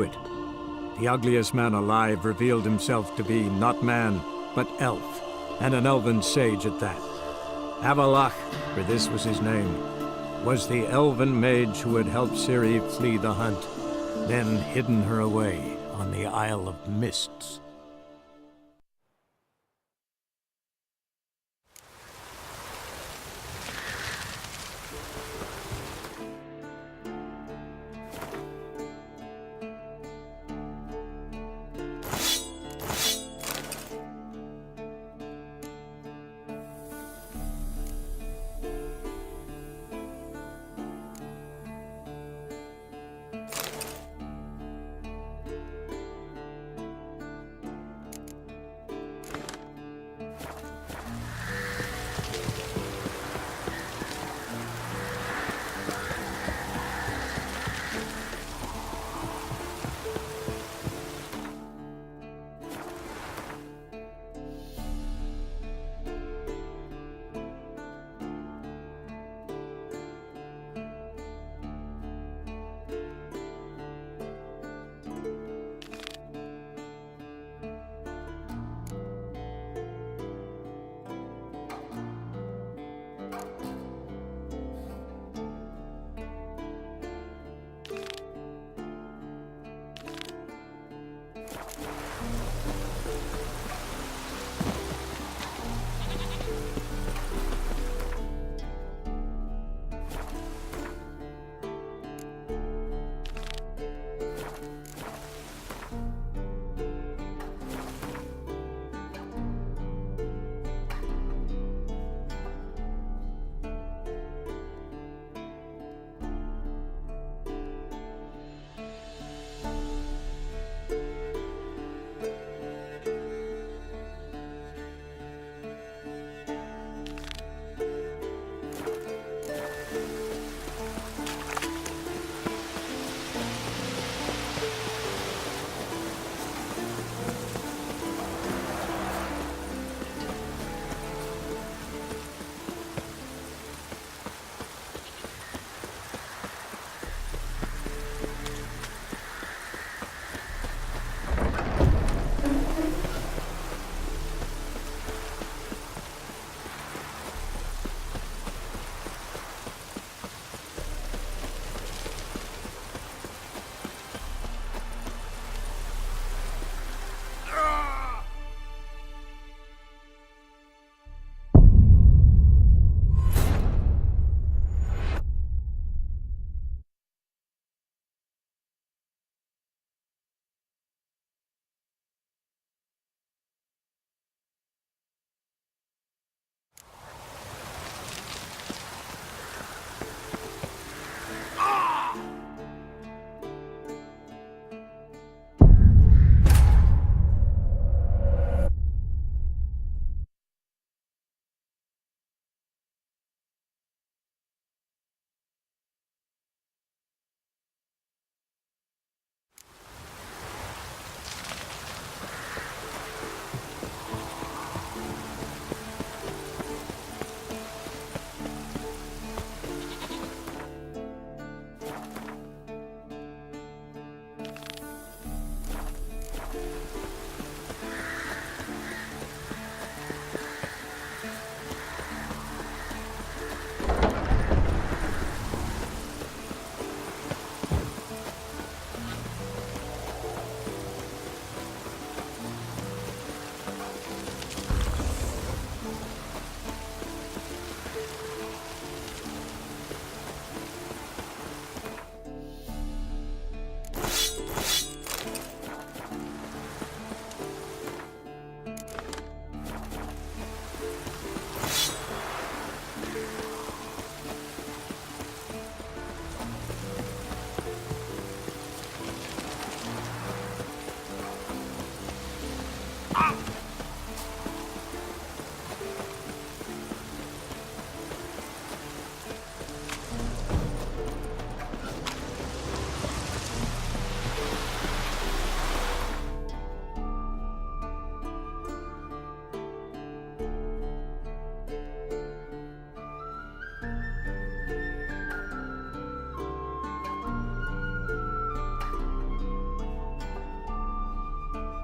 it. The ugliest man alive revealed himself to be not man, but elf, and an elven sage at that. Avalach, for this was his name, was the elven mage who had helped Ciri flee the hunt, then hidden her away on the Isle of Mists.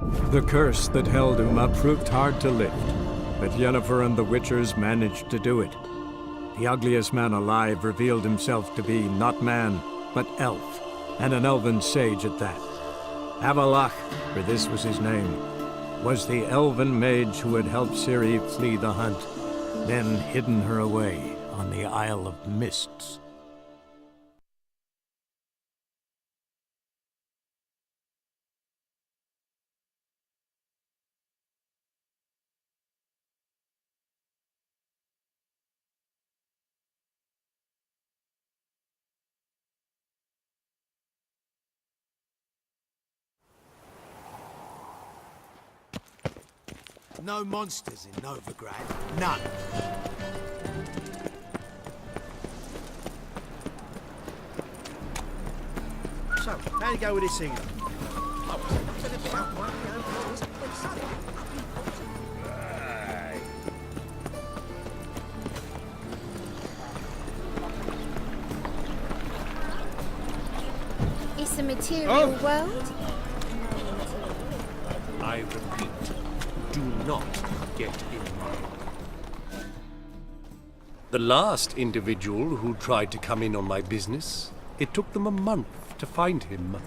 The curse that held Uma proved hard to lift, but Yennefer and the Witchers managed to do it. The ugliest man alive revealed himself to be not man, but elf, and an elven sage at that. Avalach, for this was his name, was the elven mage who had helped Ciri flee the hunt, then hidden her away on the Isle of Mists. No monsters in Novigrad. None. So, how'd it go with this thing? It's a material world? I repeat, do not get in. The last individual who tried to come in on my business, it took them a month to find him.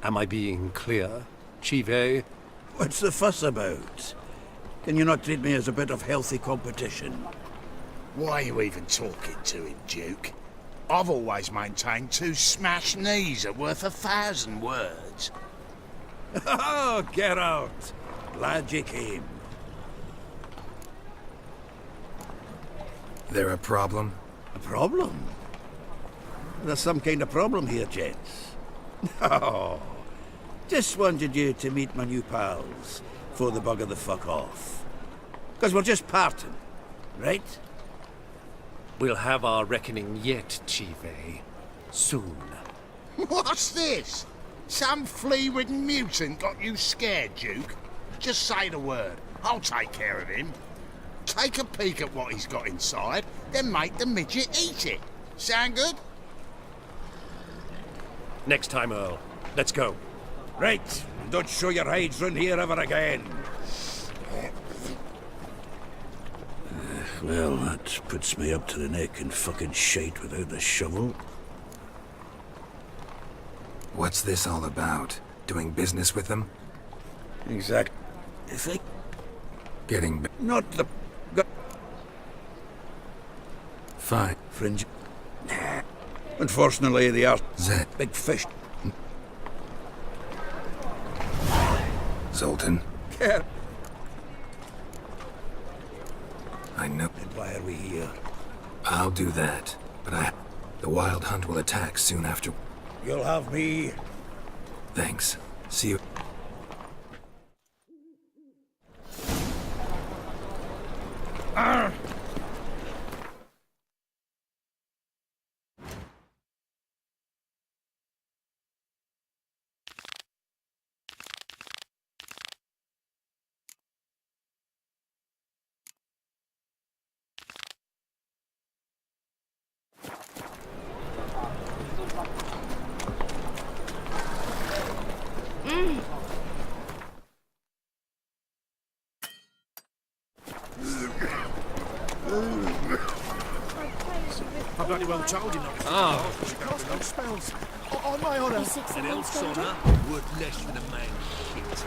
Am I being clear, Chive? What's the fuss about? Can you not treat me as a bit of healthy competition? Why are you even talking to him, Duke? I've always maintained 2 smashed knees are worth 1,000 words. Oh, get out! Glad you came. There a problem? A problem? There's some kind of problem here, gents. Oh, just wanted you to meet my new pals before they bugger the fuck off. Because we're just parting, right? We'll have our reckoning yet, Chive. Soon. What's this? Some flea-ridden mutant got you scared, Duke? Just say the word. I'll take care of him. Take a peek at what he's got inside, then make the midget eat it. Sound good? Next time, Earl. Let's go. Right, don't show your hides round here ever again. Well, that puts me up to the neck in fucking shite without the shovel. What's this all about? Doing business with them? Exact. If I... Getting Not the... fine. Fringe... Nah. Unfortunately, they are... Zed. Big fish. Zoltan. Yeah. I know. And why are we here? I'll do that. But the Wild Hunt will attack soon after. You'll have me. Thanks. See you. I've bloody well told you not to. Oh, Spells. On my honour. an elf's honour worth less than a man's shit.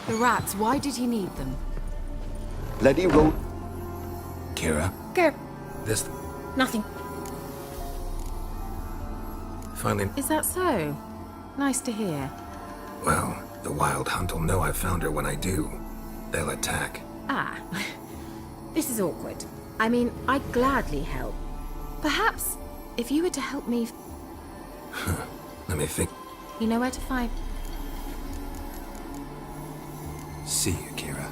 The rats, why did he need them? Bloody road. Kira, Go. this... Nothing. Finally, Is that so? Nice to hear. well, the Wild Hunt will know I found her when I do. They'll attack. Ah, this is awkward. I mean, I'd gladly help. Perhaps, if you were to help me, Let me think. you know where to find... See you, Kira.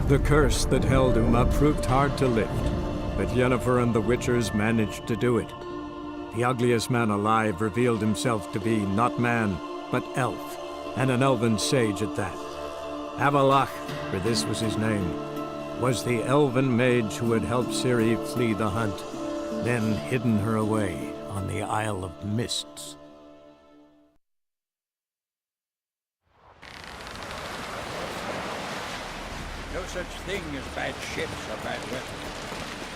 The curse that held Uma proved hard to lift, but Yennefer and the Witchers managed to do it. The ugliest man alive revealed himself to be not man, but elf, and an elven sage at that. Avalach, for this was his name, was the elven mage who had helped Ciri flee the hunt, then hidden her away on the Isle of Mists. No such thing as bad ships or bad weapons.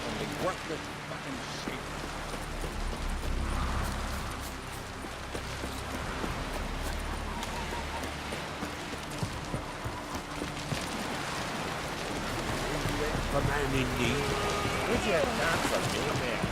Only worthless fucking sea. A man in need. Would you have time for me, man?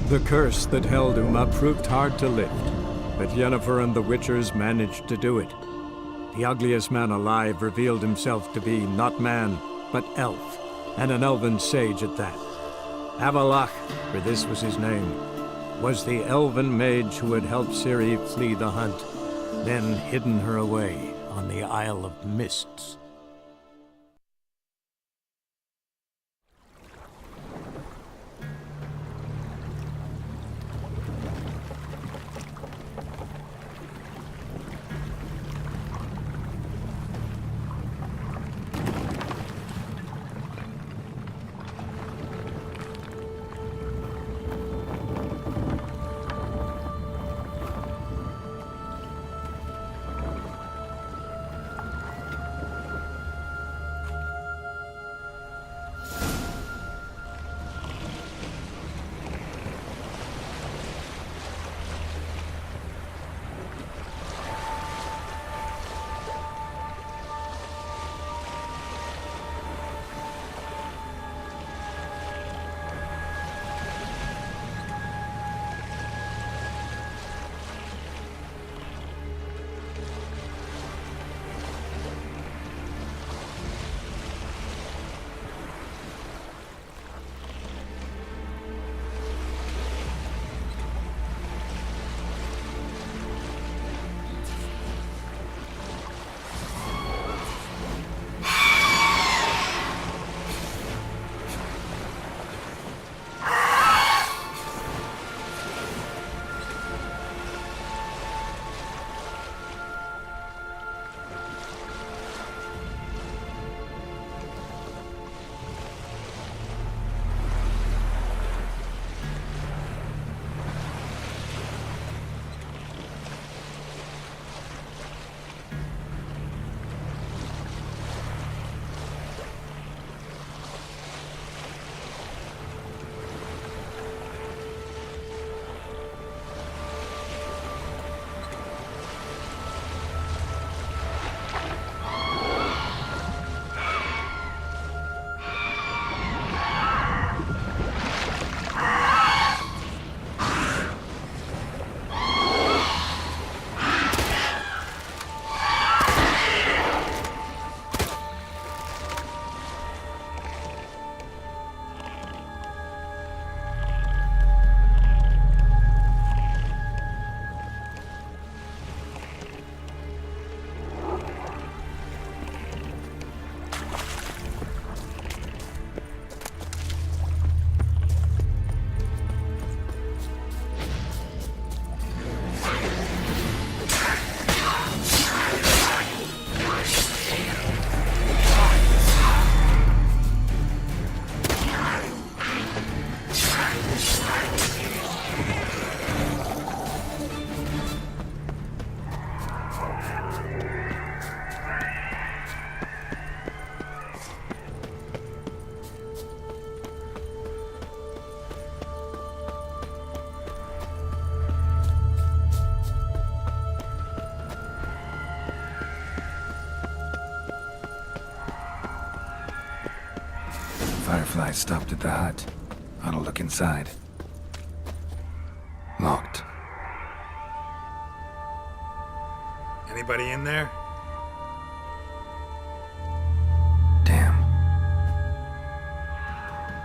The curse that held Uma proved hard to lift, but Yennefer and the Witchers managed to do it. The ugliest man alive revealed himself to be not man, but elf, and an elven sage at that. Avalach, for this was his name, was the elven mage who had helped Ciri flee the hunt, then hidden her away on the Isle of Mists. Firefly stopped at the hut. Ought to look inside. Locked. Anybody in there? Damn.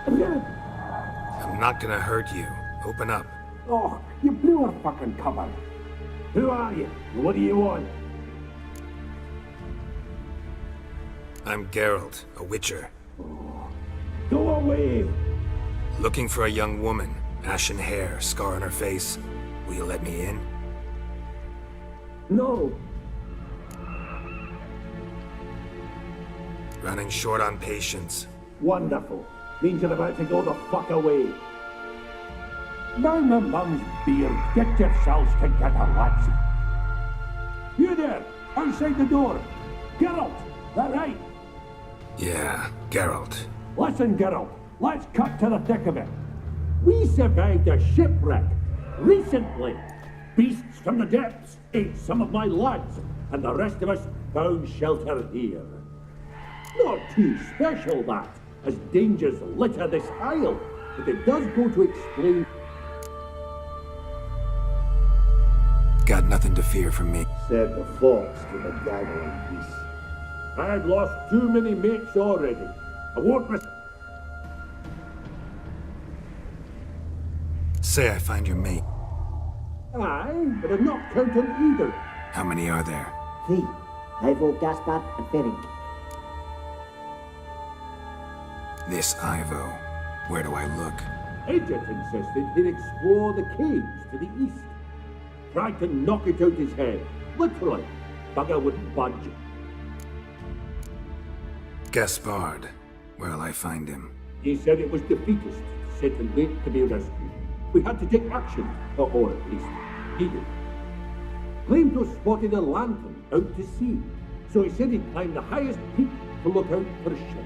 I'm not gonna hurt you. Open up. Oh, you blew our fucking cover. Who are you? What do you want? I'm Geralt, a witcher. Go away! Looking for a young woman. Ashen hair, scar on her face. Will you let me in? No. Running short on patience. Wonderful. Means you're about to go the fuck away. Down the mum's beard. Get yourselves together, lads. You there, outside the door. Geralt, that right? Yeah, Geralt. Listen, Geralt, let's cut to the thick of it. We survived a shipwreck recently. Beasts from the depths ate some of my lads, and the rest of us found shelter here. Not too special, that, as dangers litter this isle, but it does go to explain... nothing to fear from me. Said the fox to the gathering geese. I've lost too many mates already. I won't risk. Say I find your mate. Aye, but I'm not counting either. How many are there? 3. Ivo, Gaspar, and Ferenc. This Ivo. Where do I look? Agent insisted he'd explore the caves to the east. Tried to knock it out his head. Literally. Bugger wouldn't budge. Gaspard. Where'll I find him? He said it was defeatist, set and wait to be rescued. We had to take action, or at least, he did. Claimed to have spotted a lantern out to sea, so he said he'd climb the highest peak to look out for ships.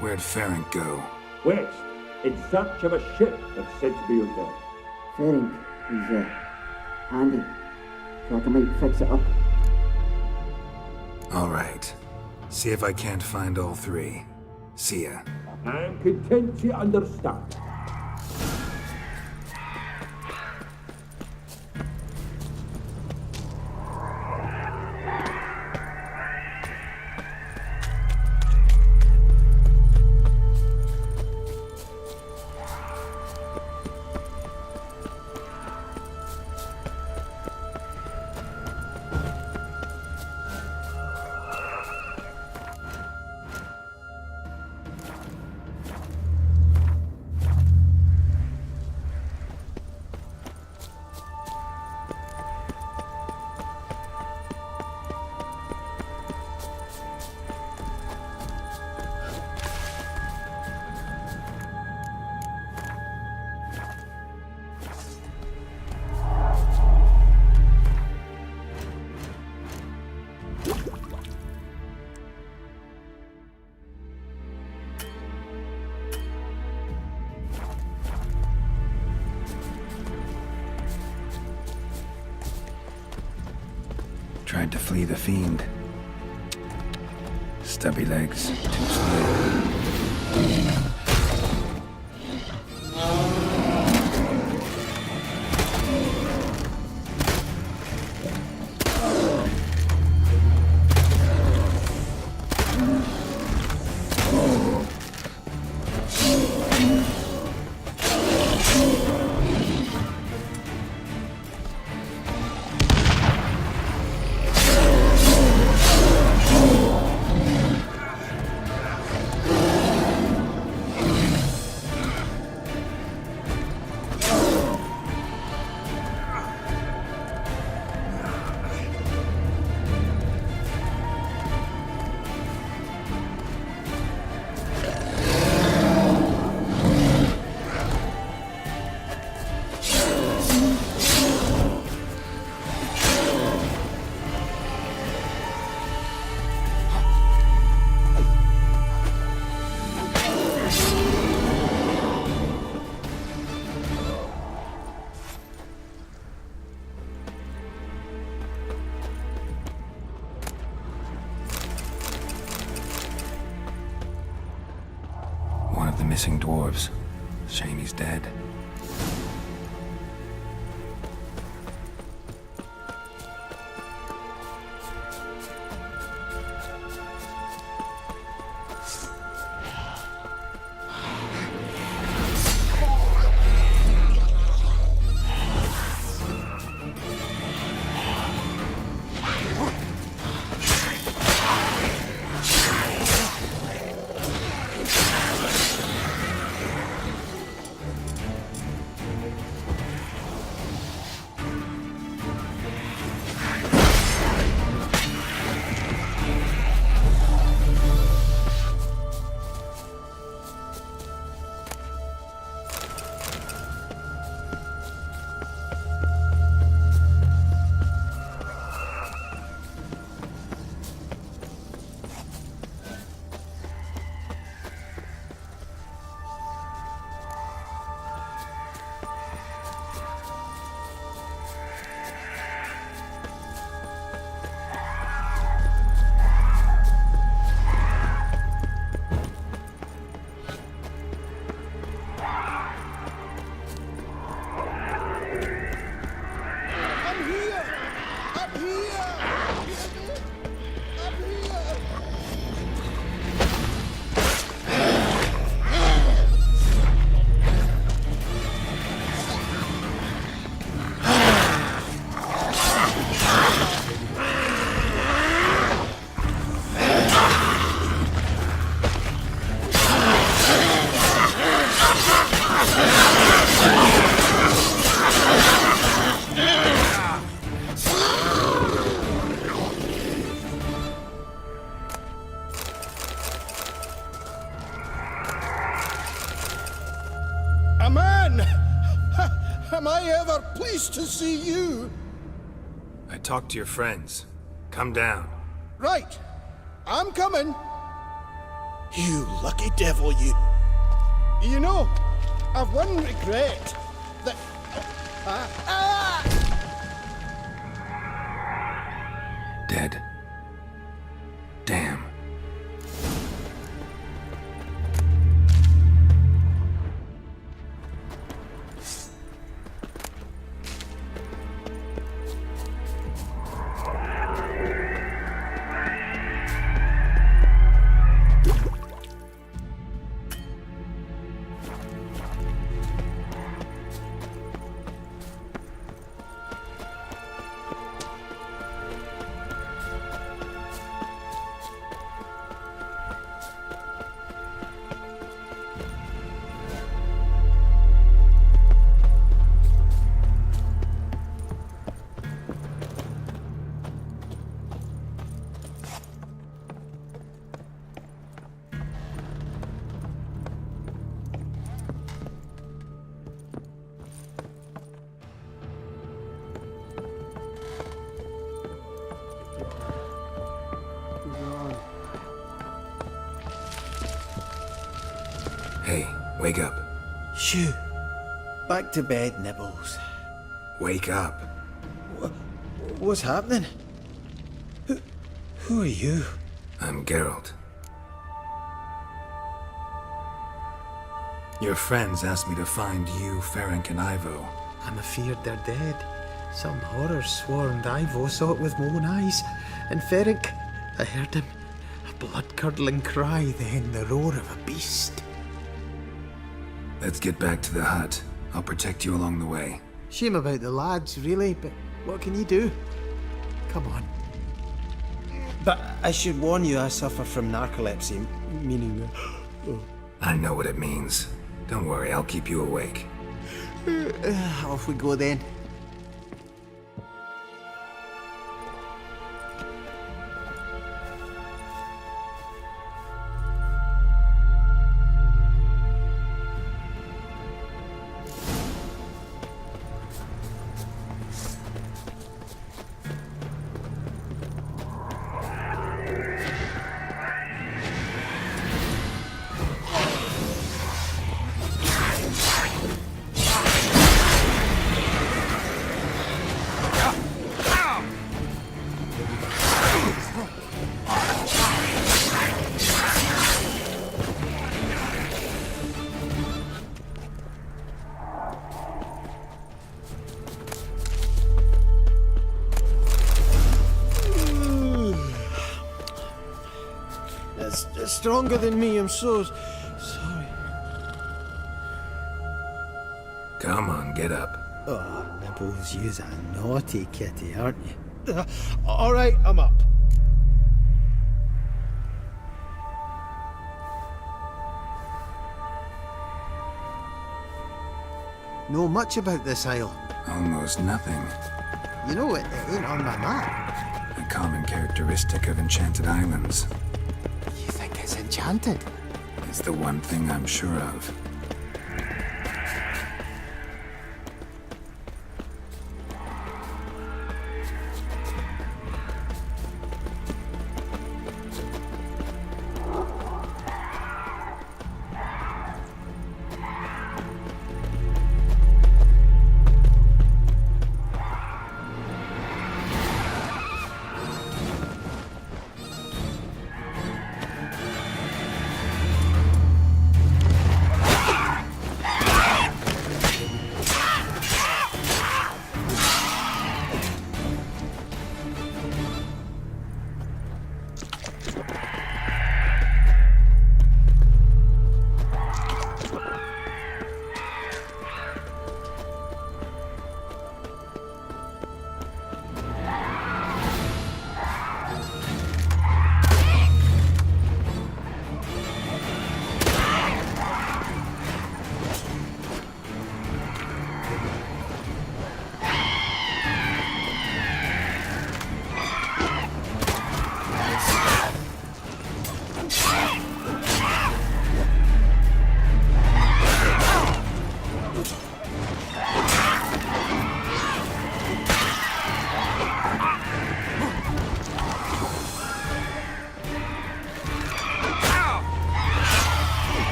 Where'd Ferenc go? West, in search of a ship that's said to be out there. Ferenc, he's handy. So I might fix it up. All right. See if I can't find all 3. See ya. I'm content to understand. Tried to flee the fiend. Stubby legs, too slow. The missing dwarves. Shame he's dead. am I ever pleased to see you. I talked to your friends. Come down. Right. I'm coming. You lucky devil, you. You know, I've one regret. That... Dead. Damn. Hey, wake up. Shoo. Back to bed, Nibbles. Wake up. What's happening? Who are you? I'm Geralt. Your friends asked me to find you, Ferenc, and Ivo. I'm afeard they're dead. Some horror swarmed Ivo, saw it with my own eyes. And Ferenc, I heard him. A blood-curdling cry, then the roar of a beast. Let's get back to the hut. I'll protect you along the way. Shame about the lads, really, but what can you do? Come on. But I should warn you, I suffer from narcolepsy, meaning... I know what it means. Don't worry, I'll keep you awake. Off we go then. It's stronger than me, I'm so sorry. Come on, get up. Oh, Nibbles, you's a naughty kitty, aren't you? All right, I'm up. Know much about this isle? Almost nothing. You know, it ain't on my map. A common characteristic of enchanted islands. You think it's enchanted? It's the one thing I'm sure of.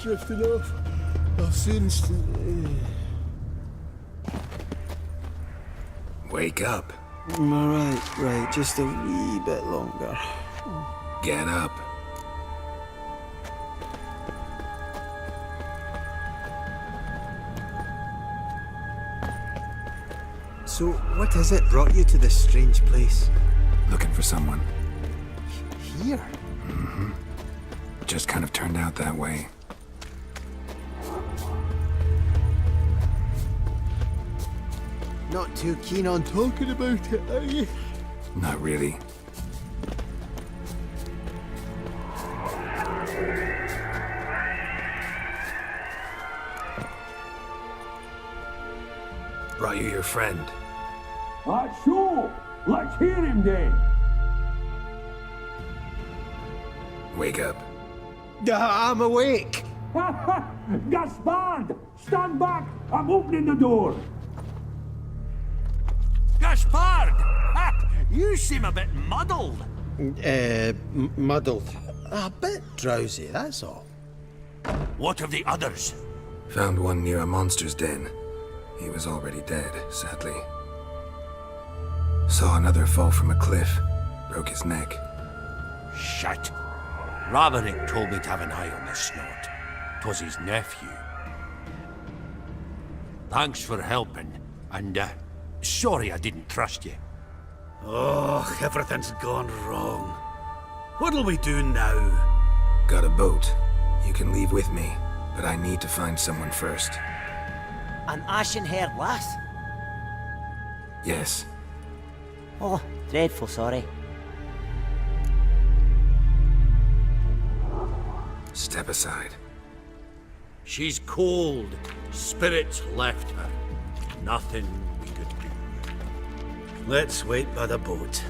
drifting off. I've soon... Wake up. Right. Just a wee bit longer. Get up. So, what is it brought you to this strange place? Looking for someone. Here? Mm-hmm. Just kind of turned out that way. Not too keen on talking about it, are you? Not really. Brought you your friend. Sure. Let's hear him then. Wake up. I'm awake. Gaspard! Stand back! I'm opening the door. Gaspard! You seem a bit muddled. Muddled. A bit drowsy, that's all. What of the others? Found one near a monster's den. He was already dead, sadly. Saw another fall from a cliff. Broke his neck. Shit. Roderick told me to have an eye on this snot. 'Twas his nephew. Thanks for helping, and sorry I didn't trust you. Oh, everything's gone wrong. What'll we do now? Got a boat. You can leave with me, but I need to find someone first. An ashen-haired lass? Yes. Oh, dreadful sorry. Step aside. She's cold. Spirits left her. Nothing we could do. Let's wait by the boat.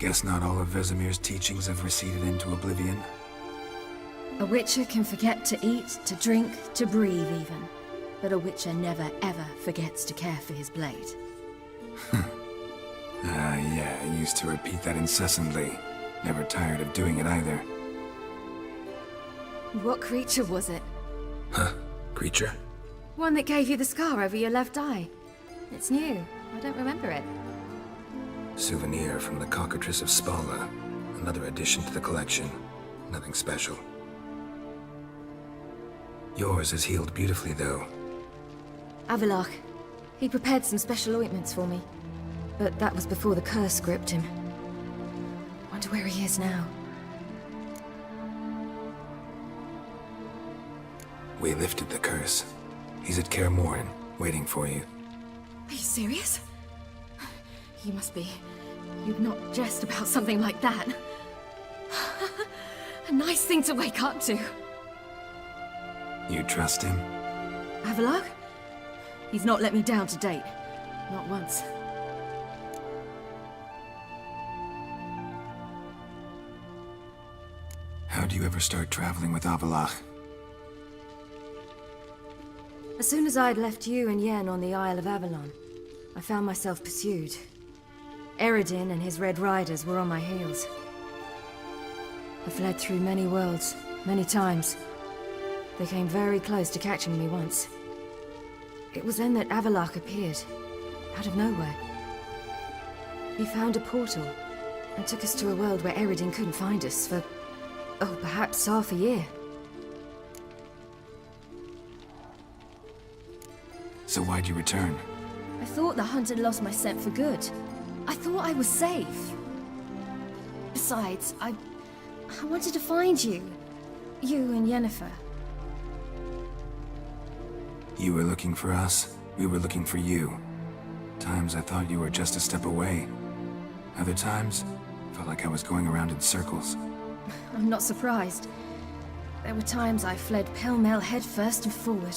Guess not all of Vesemir's teachings have receded into oblivion. A witcher can forget to eat, to drink, to breathe even. But a witcher never ever forgets to care for his blade. Yeah, I used to repeat that incessantly. Never tired of doing it either. What creature was it? Huh? Creature? One that gave you the scar over your left eye. It's new. I don't remember it. Souvenir from the cockatrice of Spala. Another addition to the collection. Nothing special. Yours is healed beautifully, though. Avalach. He prepared some special ointments for me. But that was before the curse gripped him. Wonder where he is now. We lifted the curse. He's at Kaer Morhen, waiting for you. Are you serious? You must be. You'd not jest about something like that. A nice thing to wake up to. You trust him? Avalach? He's not let me down to date. Not once. How do you ever start traveling with Avalach? As soon as I'd left you and Yen on the Isle of Avalon, I found myself pursued. Eredin and his Red Riders were on my heels. I fled through many worlds, many times. They came very close to catching me once. It was then that Avalach appeared, out of nowhere. He found a portal, and took us to a world where Eredin couldn't find us for, oh, perhaps half a year. So why'd you return? I thought the hunt had lost my scent for good. I thought I was safe. Besides, I wanted to find you. You and Yennefer. You were looking for us, we were looking for you. Times I thought you were just a step away. Other times, felt like I was going around in circles. I'm not surprised. There were times I fled pell-mell headfirst and forward.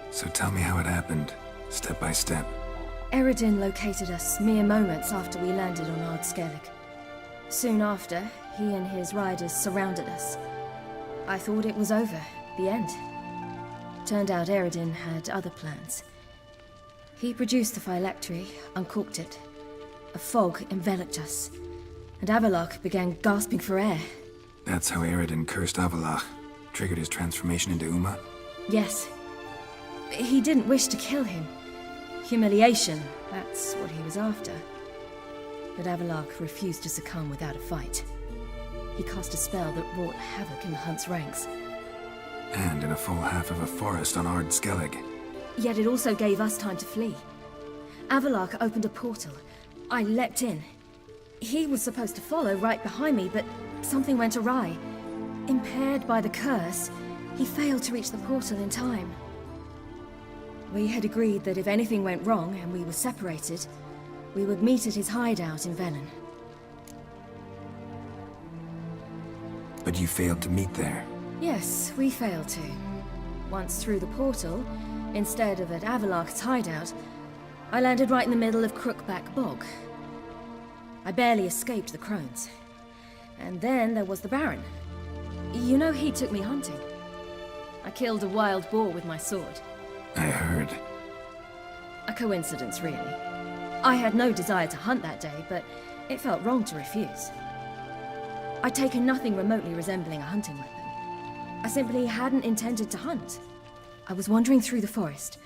So tell me how it happened, step by step. Eredin located us mere moments after we landed on Ard Skellig. Soon after, he and his riders surrounded us. I thought it was over, the end. Turned out Eredin had other plans. He produced the phylactery, uncorked it. A fog enveloped us, and Avalach began gasping for air. That's how Eredin cursed Avalach, triggered his transformation into Uma? Yes. He didn't wish to kill him. Humiliation, that's what he was after. But Avalach refused to succumb without a fight. He cast a spell that wrought havoc in the Hunt's ranks. And in a full half of a forest on Ard Skellig. Yet it also gave us time to flee. Avalach opened a portal. I leapt in. He was supposed to follow right behind me, but something went awry. Impaired by the curse, he failed to reach the portal in time. We had agreed that if anything went wrong and we were separated, we would meet at his hideout in Velen. But you failed to meet there. Yes, we failed to. Once through the portal, instead of at Avalach's hideout, I landed right in the middle of Crookback Bog. I barely escaped the crones. And then there was the Baron. You know, he took me hunting. I killed a wild boar with my sword. I heard. A coincidence, really. I had no desire to hunt that day, but it felt wrong to refuse. I'd taken nothing remotely resembling a hunting weapon. I simply hadn't intended to hunt. I was wandering through the forest,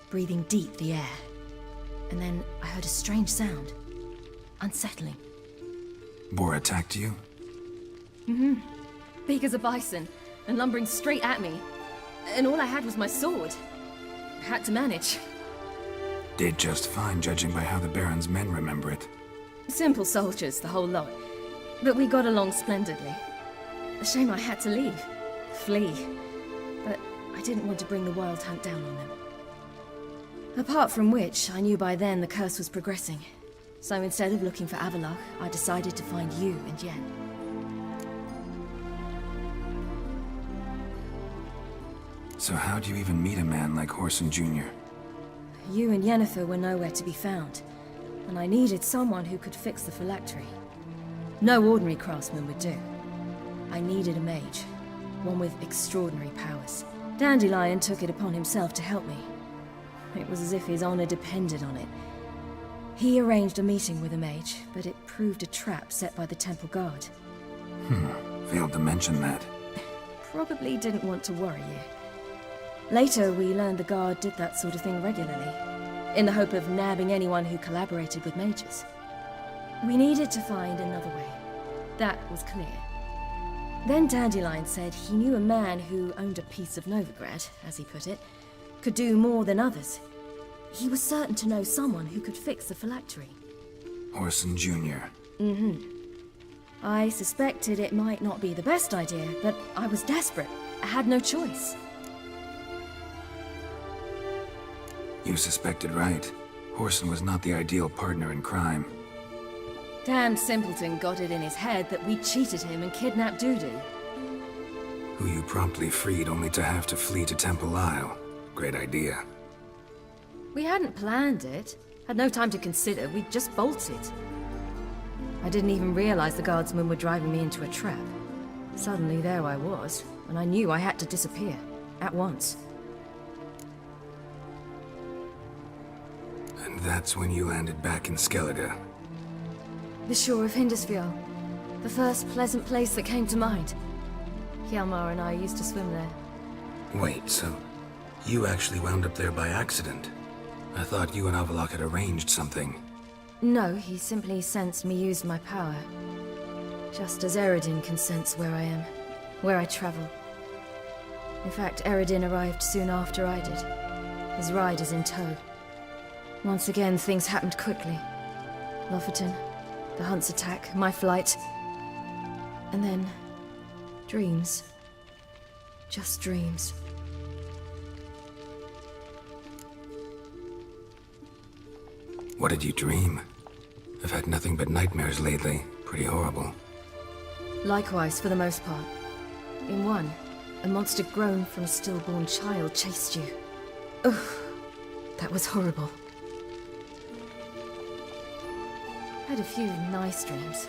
breathing deep the air. And then I heard a strange sound. Unsettling. Boar attacked you? Mm-hmm. Big as a bison, and lumbering straight at me. And all I had was my sword. I had to manage. Did just fine, judging by how the Baron's men remember it. Simple soldiers, the whole lot. But we got along splendidly. A shame I had to leave. Flee. But I didn't want to bring the wild hunt down on them. Apart from which, I knew by then the curse was progressing. So instead of looking for Avalach, I decided to find you and Yen. So how'd you even meet a man like Horson Jr.? You and Yennefer were nowhere to be found, and I needed someone who could fix the phylactery. No ordinary craftsman would do. I needed a mage, one with extraordinary powers. Dandelion took it upon himself to help me. It was as if his honor depended on it. He arranged a meeting with a mage, but it proved a trap set by the temple guard. Failed to mention that. Probably didn't want to worry you. Later, we learned the guard did that sort of thing regularly, in the hope of nabbing anyone who collaborated with mages. We needed to find another way. That was clear. Then Dandelion said he knew a man who owned a piece of Novigrad, as he put it, could do more than others. He was certain to know someone who could fix the phylactery. Horson Jr. I suspected it might not be the best idea, but I was desperate. I had no choice. You suspected right. Horson was not the ideal partner in crime. Damned simpleton got it in his head that we cheated him and kidnapped Dudu. Who you promptly freed only to have to flee to Temple Isle. Great idea. We hadn't planned it. Had no time to consider. We just bolted. I didn't even realize the guardsmen were driving me into a trap. Suddenly there I was, and I knew I had to disappear. At once. And that's when you landed back in Skellige. The shore of Hindisfjord. The first pleasant place that came to mind. Hjalmar and I used to swim there. Wait, so you actually wound up there by accident? I thought you and Avallac'h had arranged something. No, he simply sensed me use my power. Just as Eredin can sense where I am, where I travel. In fact, Eredin arrived soon after I did. His riders in tow. Once again, things happened quickly. Lofoten, the Hunt's attack, my flight. And then... dreams. Just dreams. What did you dream? I've had nothing but nightmares lately. Pretty horrible. Likewise, for the most part. In one, a monster grown from a stillborn child chased you. Ugh, that was horrible. I had a few nice dreams.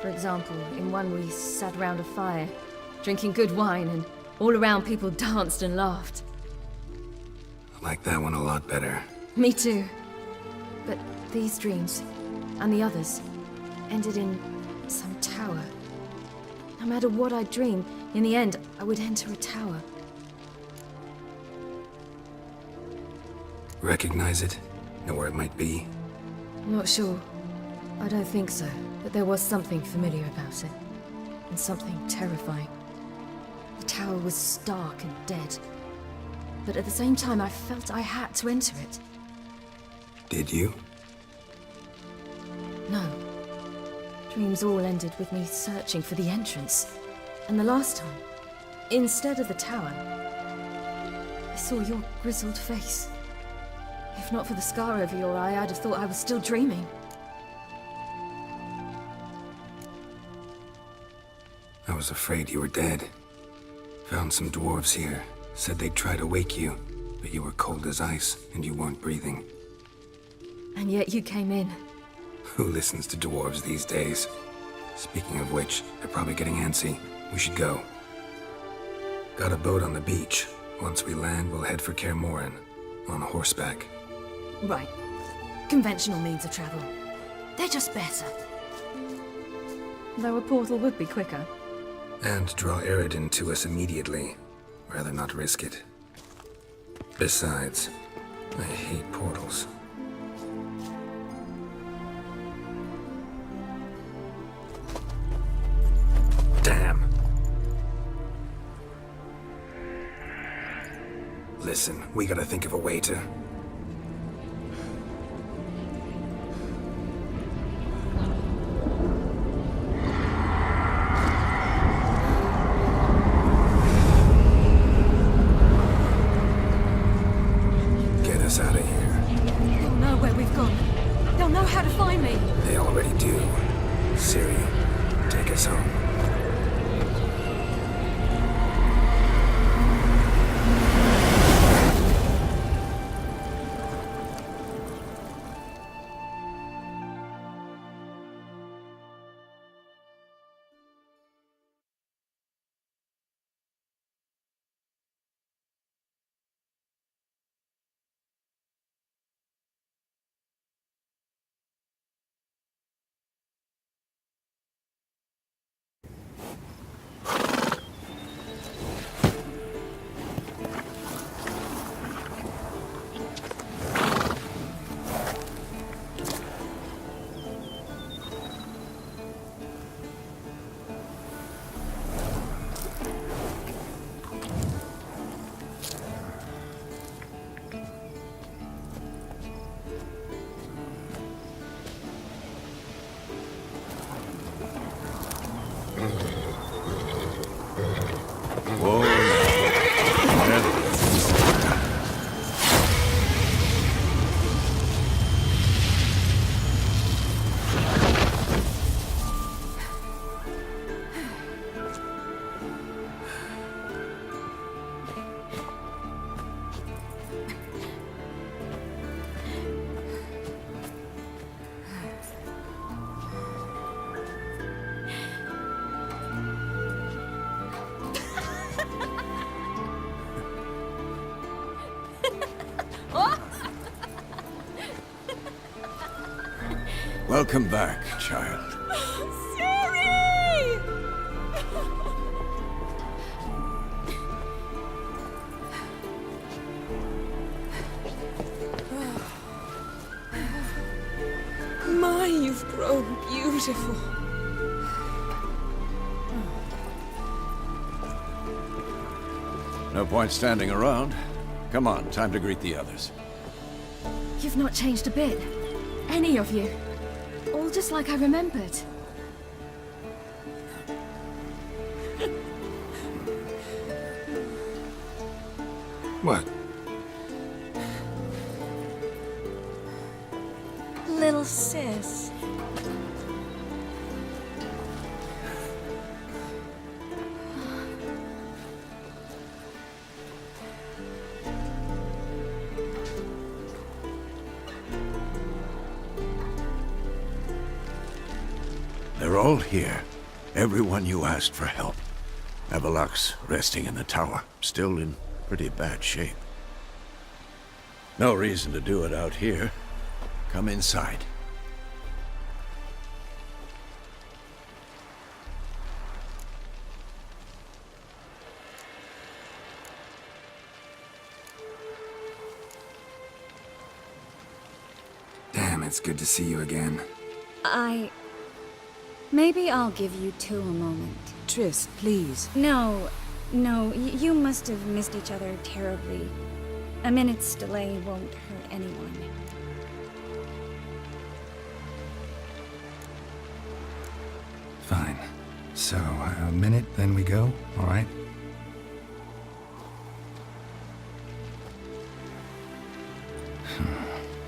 For example, in one we sat around a fire, drinking good wine, and all around people danced and laughed. I like that one a lot better. Me too. But these dreams, and the others, ended in some tower. No matter what I dreamed, in the end, I would enter a tower. Recognize it? Know where it might be? Not sure. I don't think so, but there was something familiar about it. And something terrifying. The tower was stark and dead. But at the same time, I felt I had to enter it. Did you? No. Dreams all ended with me searching for the entrance. And the last time, instead of the tower, I saw your grizzled face. If not for the scar over your eye, I'd have thought I was still dreaming. I was afraid you were dead. Found some dwarves here. Said they'd try to wake you, but you were cold as ice and you weren't breathing. And yet you came in. Who listens to dwarves these days? Speaking of which, they're probably getting antsy. We should go. Got a boat on the beach. Once we land, we'll head for Kaer Morhen. On horseback. Right. Conventional means of travel. They're just better. Though a portal would be quicker. And draw Eredin to us immediately. Rather not risk it. Besides, I hate portals. Damn. Listen, we gotta think of a way to... Get us out of here. They'll know where we've gone. They'll know how to find me. They already do. Ciri, take us home. Welcome back, child. Siri! My, you've grown beautiful. No point standing around. Come on, time to greet the others. You've not changed a bit. Any of you. All just like I remembered. What? Little sis. They're all here. Everyone you asked for help. Avalok's resting in the tower, still in pretty bad shape. No reason to do it out here. Come inside. Damn, it's good to see you again. Maybe I'll give you two a moment. Triss, please. No, you must have missed each other terribly. A minute's delay won't hurt anyone. Fine. So, a minute, then we go, all right?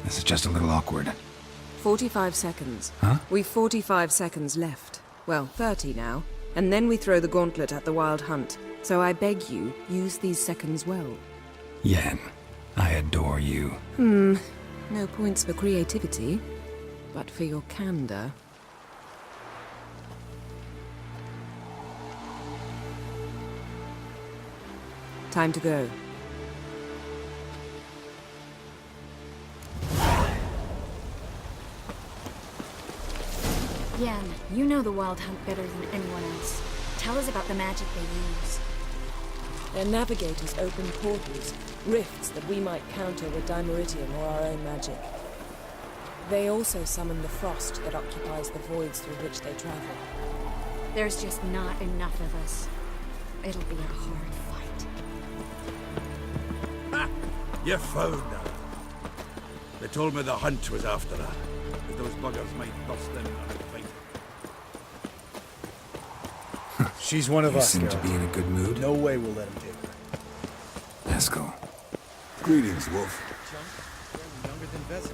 This is just a little awkward. 45 seconds. Huh? We've 45 seconds left. Well, 30 now. And then we throw the gauntlet at the Wild Hunt. So I beg you, use these seconds well. Yen, I adore you. No points for creativity, but for your candor. Time to go. Yen, you know the Wild Hunt better than anyone else. Tell us about the magic they use. Their navigators open portals, rifts that we might counter with Dimeritium or our own magic. They also summon the frost that occupies the voids through which they travel. There's just not enough of us. It'll be a hard fight. Ha! You found her. They told me the hunt was after her. But those buggers might bust in and fight. She's one of You us, seem to Geralt. be in a good mood. No way we'll let him take her. Eskel. Greetings, Wolf. Younger than Vezin.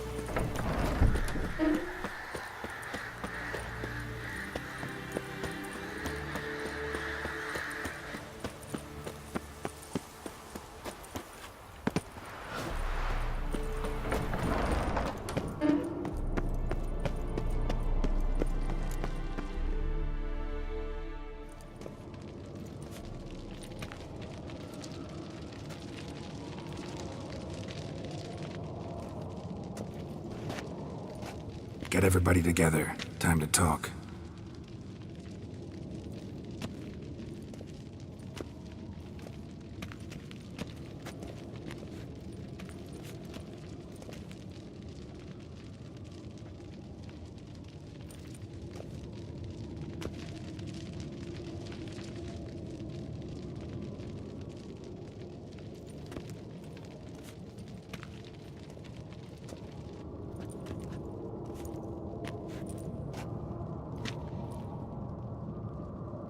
Get everybody together. Time to talk.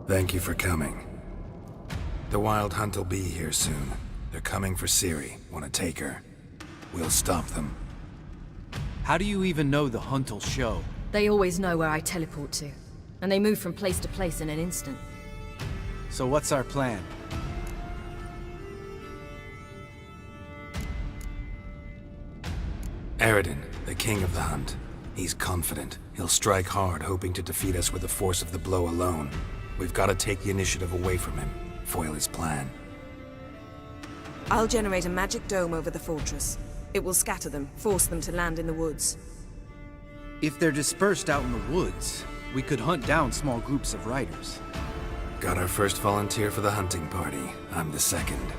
Thank you for coming. The Wild Hunt will be here soon. They're coming for Ciri. Want to take her? We'll stop them. How do you even know the hunt'll show? They always know where I teleport to. And they move from place to place in an instant. So what's our plan? Eredin, the king of the hunt. He's confident. He'll strike hard, hoping to defeat us with the force of the blow alone. We've got to take the initiative away from him. Foil his plan. I'll generate a magic dome over the fortress. It will scatter them, force them to land in the woods. If they're dispersed out in the woods, we could hunt down small groups of riders. Got our first volunteer for the hunting party. I'm the second.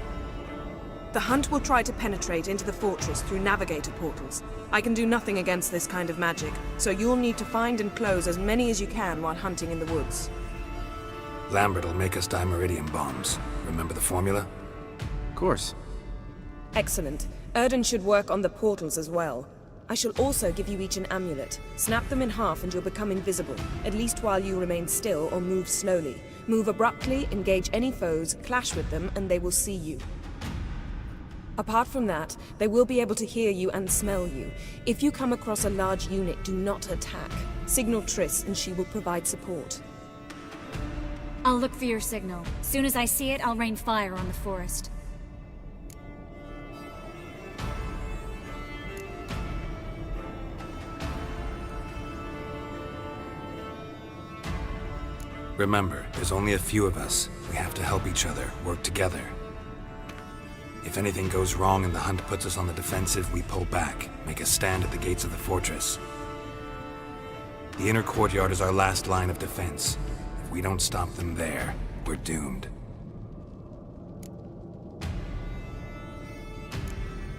The hunt will try to penetrate into the fortress through navigator portals. I can do nothing against this kind of magic, so you'll need to find and close as many as you can while hunting in the woods. Lambert will make us dimeridium bombs. Remember the formula? Of course. Excellent. Erden should work on the portals as well. I shall also give you each an amulet. Snap them in half and you'll become invisible, at least while you remain still or move slowly. Move abruptly, engage any foes, clash with them, and they will see you. Apart from that, they will be able to hear you and smell you. If you come across a large unit, do not attack. Signal Triss and she will provide support. I'll look for your signal. Soon as I see it, I'll rain fire on the forest. Remember, there's only a few of us. We have to help each other, work together. If anything goes wrong and the hunt puts us on the defensive, we pull back, make a stand at the gates of the fortress. The inner courtyard is our last line of defense. If we don't stop them there, we're doomed.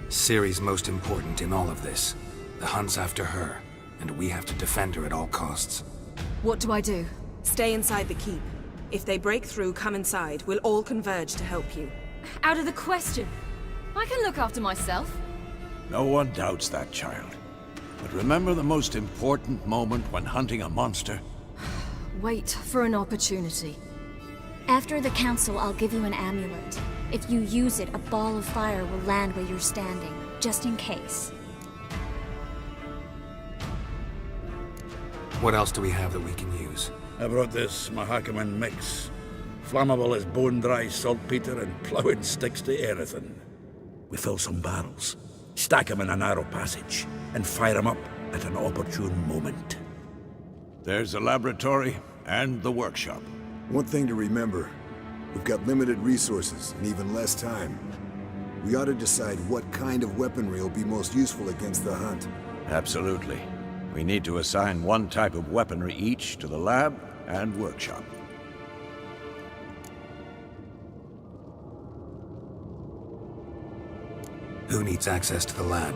Ciri's most important in all of this. The hunt's after her, and we have to defend her at all costs. What do I do? Stay inside the keep. If they break through, come inside. We'll all converge to help you. Out of the question. I can look after myself. No one doubts that, child. But remember the most important moment when hunting a monster? Wait for an opportunity. After the council, I'll give you an amulet. If you use it, a ball of fire will land where you're standing, just in case. What else do we have that we can use? I brought this Mahakaman mix. Flammable as bone-dry saltpeter and ploughing sticks to anything. We fill some barrels, stack them in a narrow passage, and fire them up at an opportune moment. There's the laboratory and the workshop. One thing to remember, we've got limited resources and even less time. We ought to decide what kind of weaponry will be most useful against the hunt. Absolutely. We need to assign one type of weaponry each to the lab and workshop. Who needs access to the lab?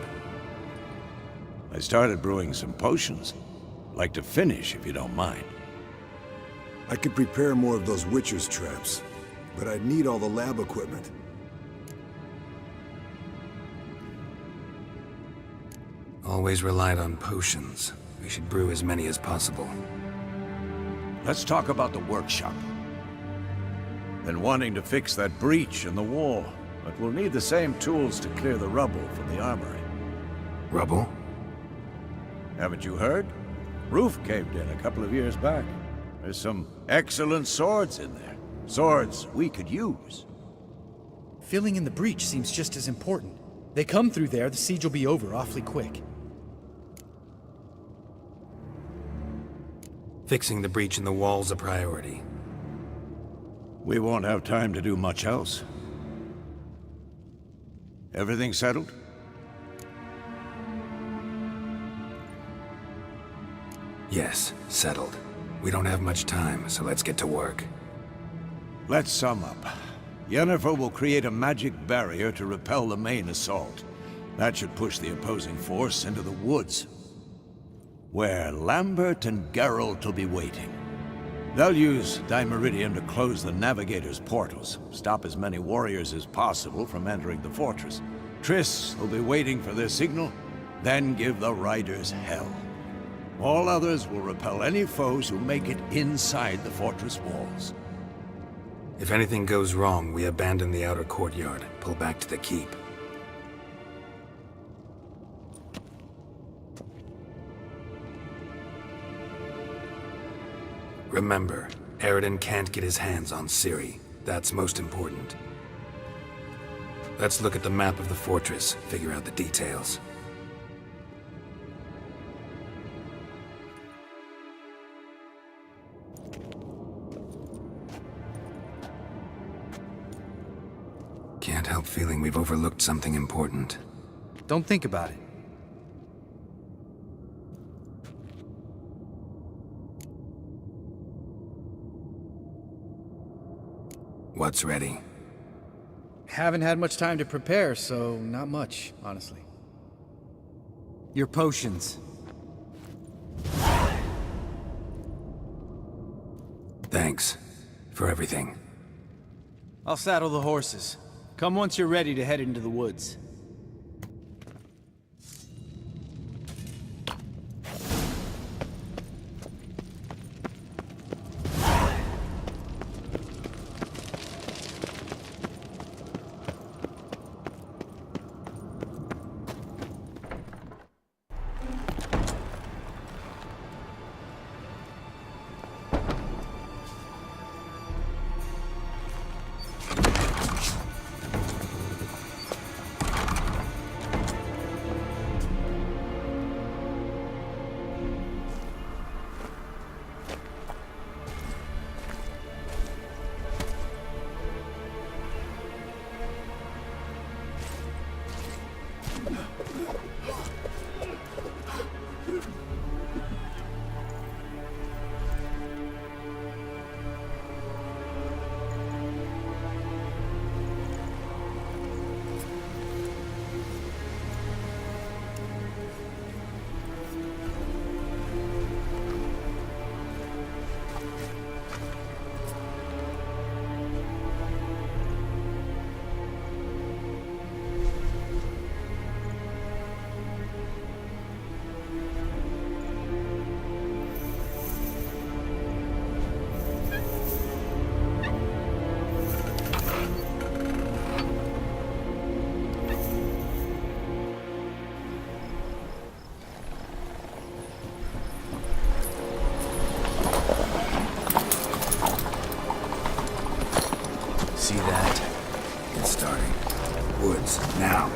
I started brewing some potions. Like to finish, if you don't mind. I could prepare more of those Witcher's traps, but I'd need all the lab equipment. Always relied on potions. We should brew as many as possible. Let's talk about the workshop. Been wanting to fix that breach in the wall, but we'll need the same tools to clear the rubble from the armory. Rubble? Haven't you heard? Roof caved in a couple of years back. There's some excellent swords in there. Swords we could use. Filling in the breach seems just as important. They come through there, the siege will be over awfully quick. Fixing the breach in the wall's a priority. We won't have time to do much else. Everything settled? Yes, settled. We don't have much time, so let's get to work. Let's sum up. Yennefer will create a magic barrier to repel the main assault. That should push the opposing force into the woods, where Lambert and Geralt will be waiting. They'll use dimeridium to close the navigator's portals, stop as many warriors as possible from entering the fortress. Triss will be waiting for their signal, then give the riders hell. All others will repel any foes who make it inside the fortress walls. If anything goes wrong, we abandon the outer courtyard, pull back to the keep. Remember, Erden can't get his hands on Ciri. That's most important. Let's look at the map of the fortress, figure out the details. Can't help feeling we've overlooked something important. Don't think about it. What's ready? Haven't had much time to prepare, so not much, honestly. Your potions. Thanks for everything. I'll saddle the horses. Come once you're ready to head into the woods. See that? It's starting. Woods, now.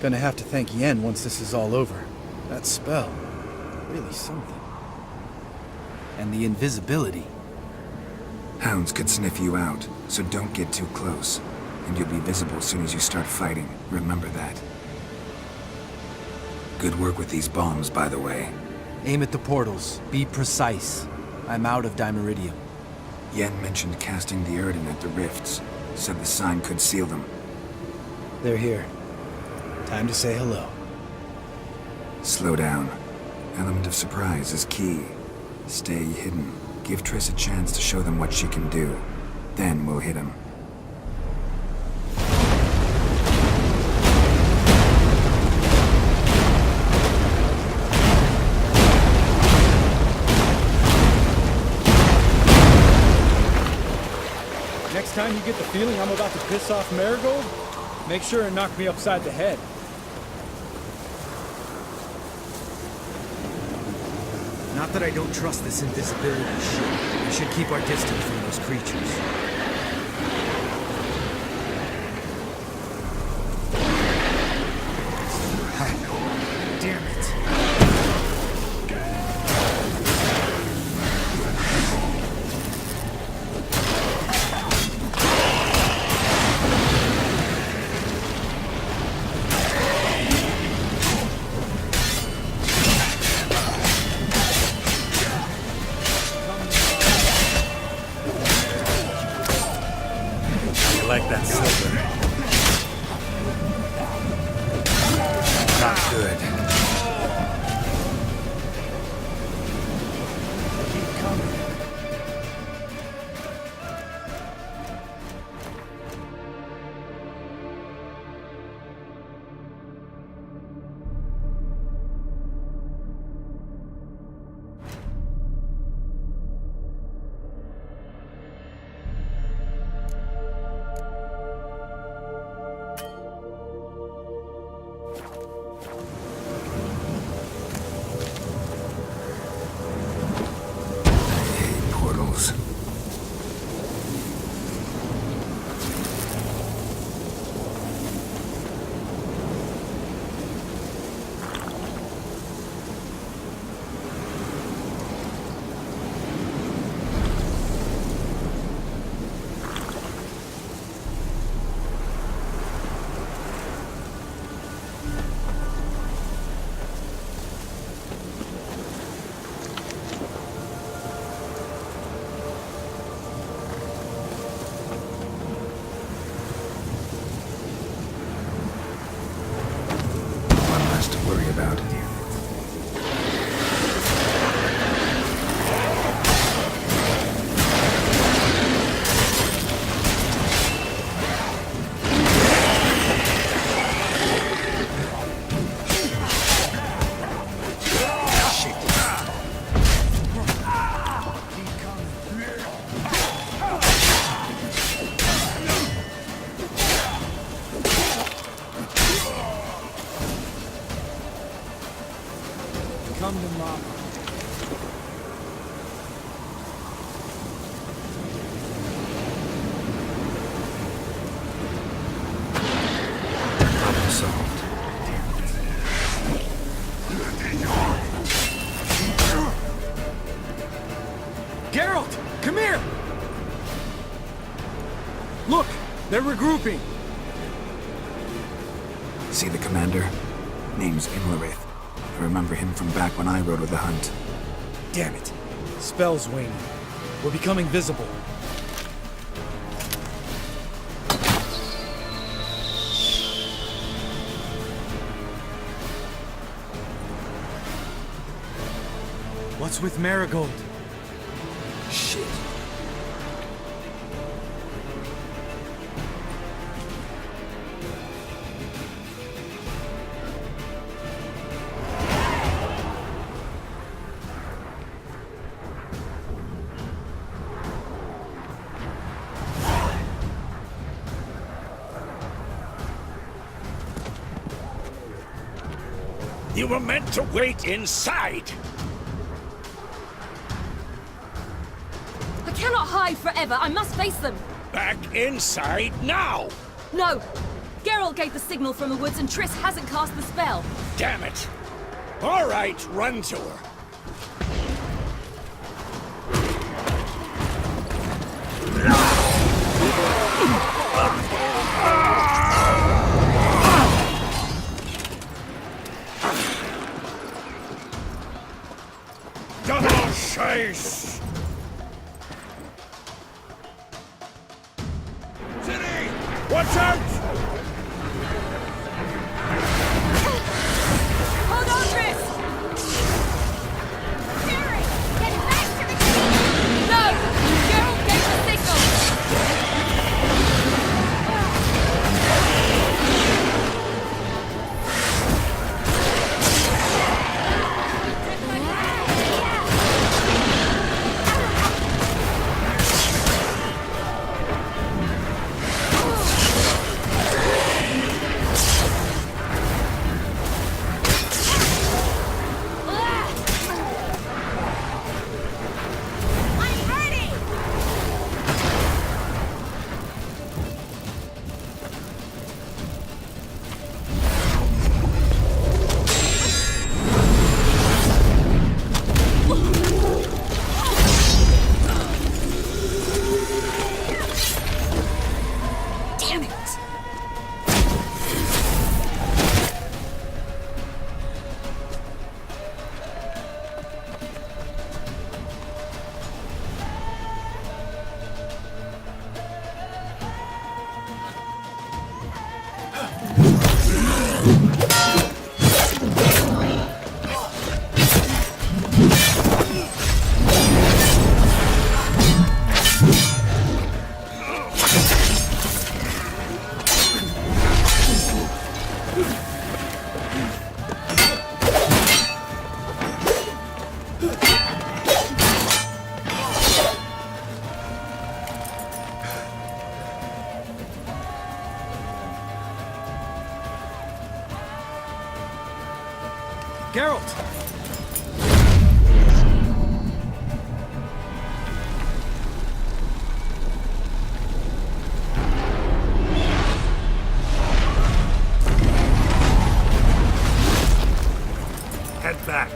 Gonna have to thank Yen once this is all over. That spell, really something. And the invisibility. Hounds could sniff you out, so don't get too close. And you'll be visible as soon as you start fighting. Remember that. Good work with these bombs, by the way. Aim at the portals. Be precise. I'm out of Dimeridium. Yen mentioned casting the Erdin at the rifts. Said the sign could seal them. They're here. Time to say hello. Slow down. Element of surprise is key. Stay hidden. Give Triss a chance to show them what she can do. Then we'll hit him. Next time you get the feeling I'm about to piss off Marigold, make sure and knock me upside the head. Not that I don't trust this invisibility shit. We should keep our distance from those creatures. Damn it. Like that silver. Not good. Keep coming. Portals. To worry about. Come to Mama. Problem solved. Geralt, come here! Look, they're regrouping. See the commander? Name's Imlerith. I remember him from back when I rode with the hunt. Damn it. Spell's waning. We're becoming visible. What's with Marigold? Shit. You were meant to wait inside! I cannot hide forever. I must face them. Back inside now! No! Geralt gave the signal from the woods and Triss hasn't cast the spell. Damn it! All right, run to her. Double chase! City! Watch out! Hold on, Triss! Barry, get back to the cave! No! Geralt gave the signal! Geralt! Head back.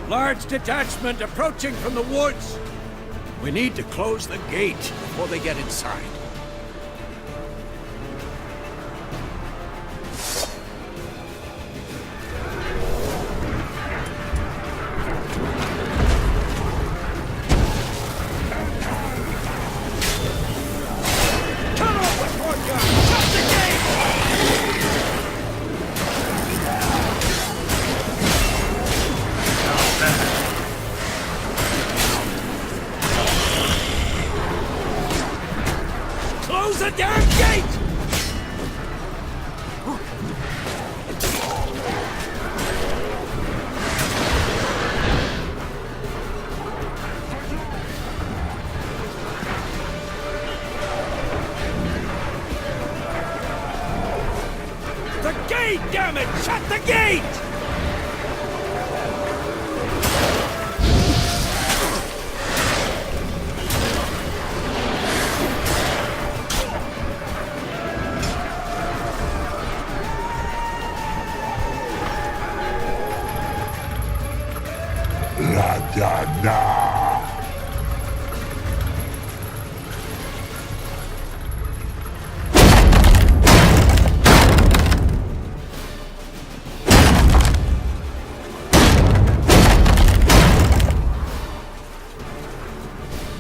Large detachment approaching from the woods. We need to close the gate before they get inside. Close the damn gate! The gate, damn it! Shut the gate!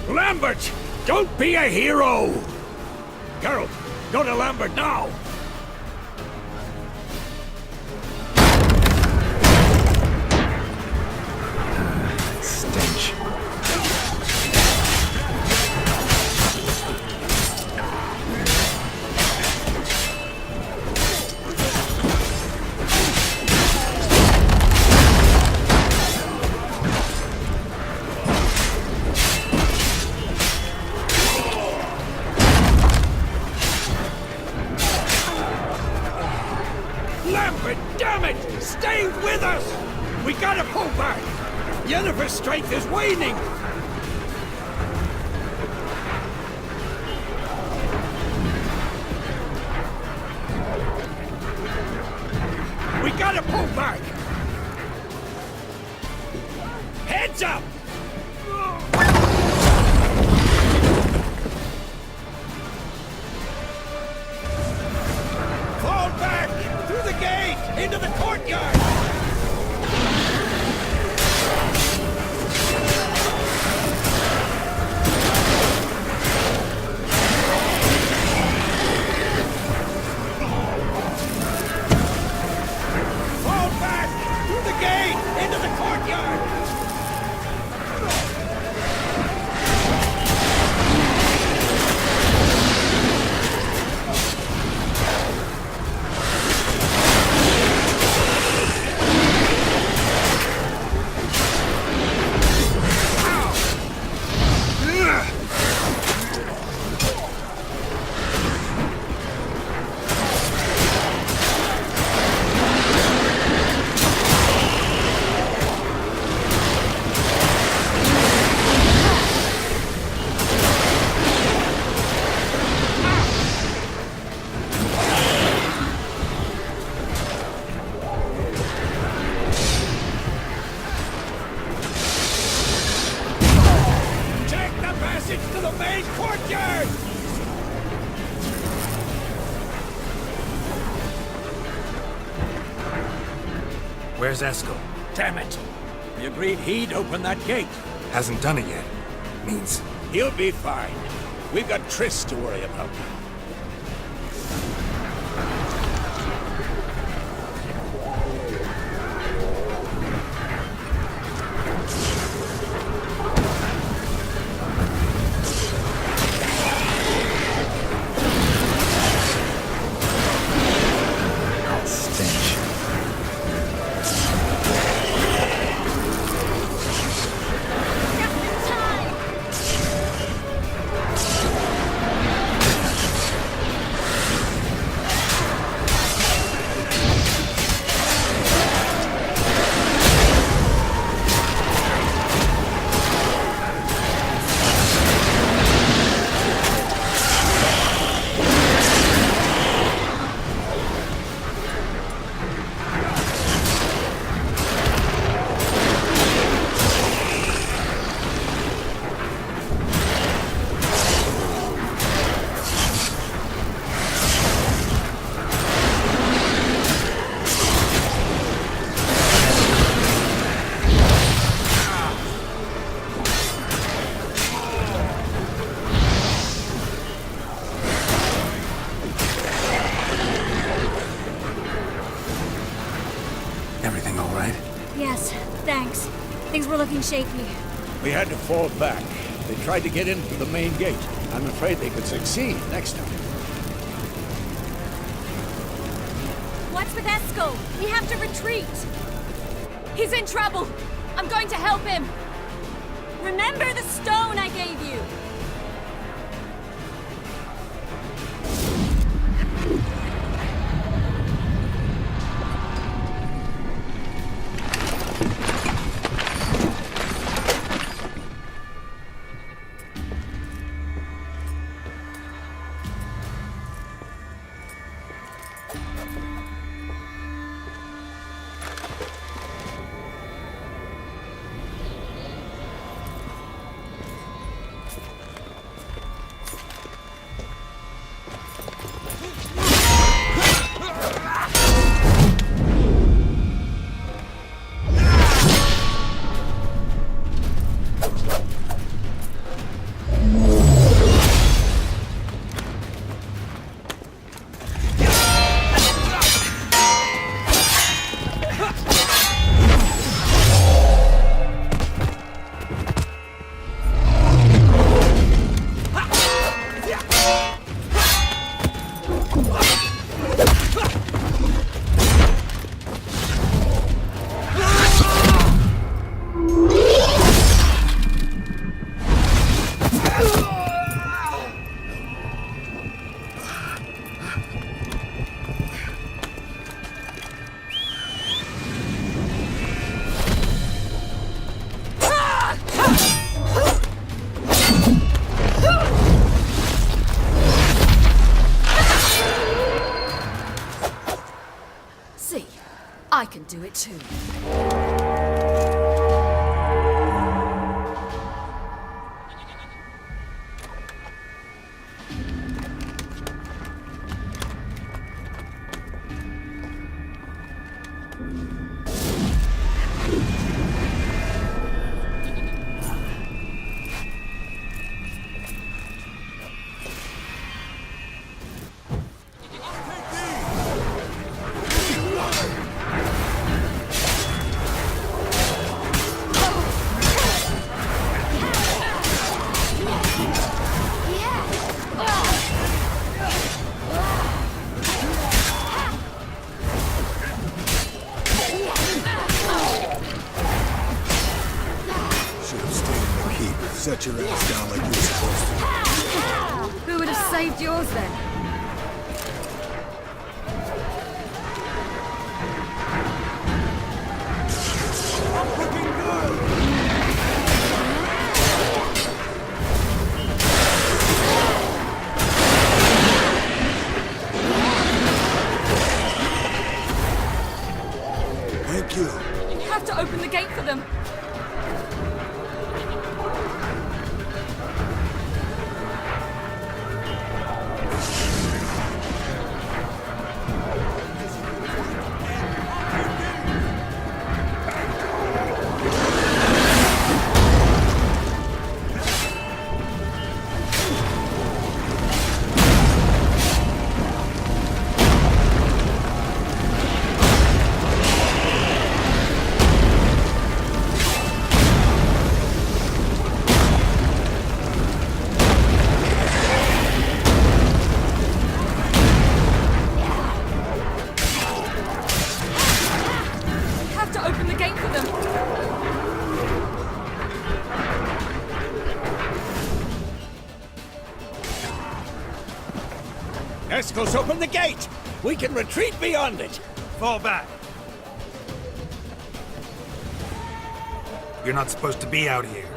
Lambert! Don't be a hero! Geralt, go to Lambert now! Stench. Lambert, damn it! Stay with us! We gotta pull back! Yennefer's strength is waning! We gotta pull back! Heads up! Fall back! Through the gate! Into the courtyard! the main courtyard! Where's Eskel? Damn it! We agreed he'd open that gate. Hasn't done it yet. Means He'll be fine. We've got Triss to worry about. everything all right? Yes, thanks. Things were looking shaky. We had to fall back. They tried to get in through the main gate. I'm afraid they could succeed next time. What's with Eskel? We have to retreat. He's in trouble. I'm going to help him. Remember the stone I gave you? I can do it too. Set your ass down like you're supposed to. Who would have saved yours then? Thank you. You have to open the gate for them. Escos, open the gate! We can retreat beyond it! Fall back. You're not supposed to be out here.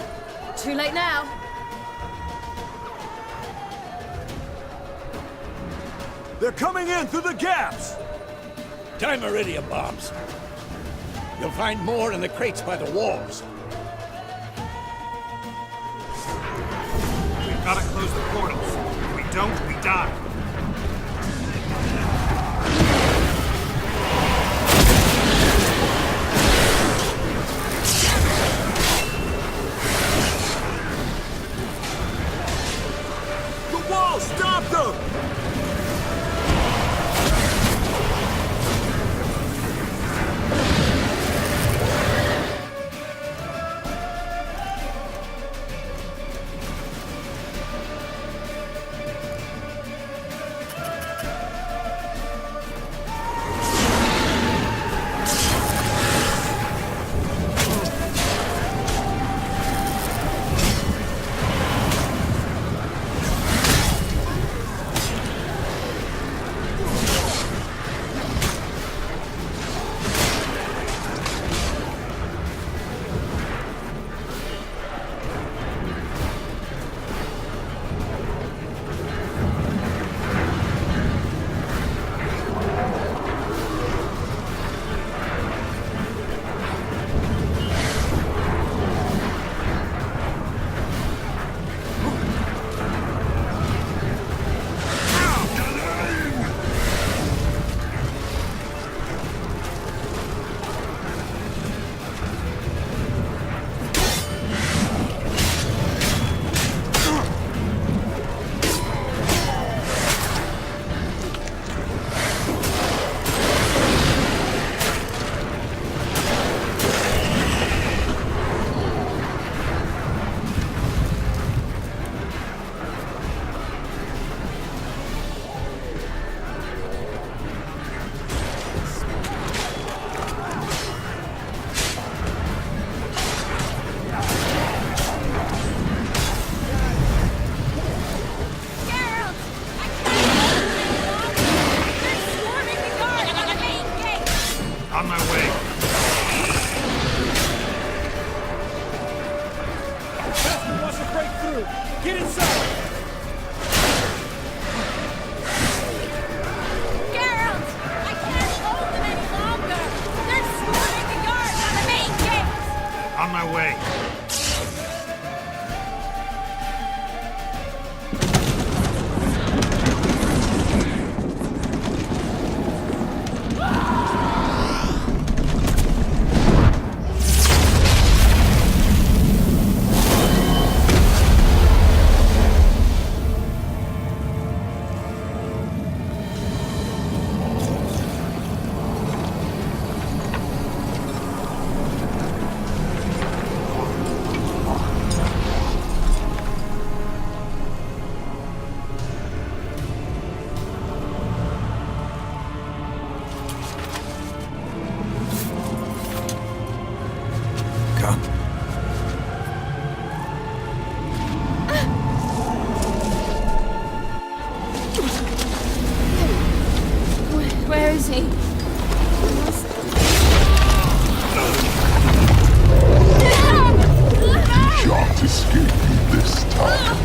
Too late now. They're coming in through the gaps! Dimeridium bombs. You'll find more in the crates by the walls. We've got to close the portals. If we don't, we die. The wall! Stop them! On my way. Casper wants to break through! Get inside! Geralt! I can't hold them any longer! They're storming the guards on the main gate! On my way. Where is he? Shan't escape you this time.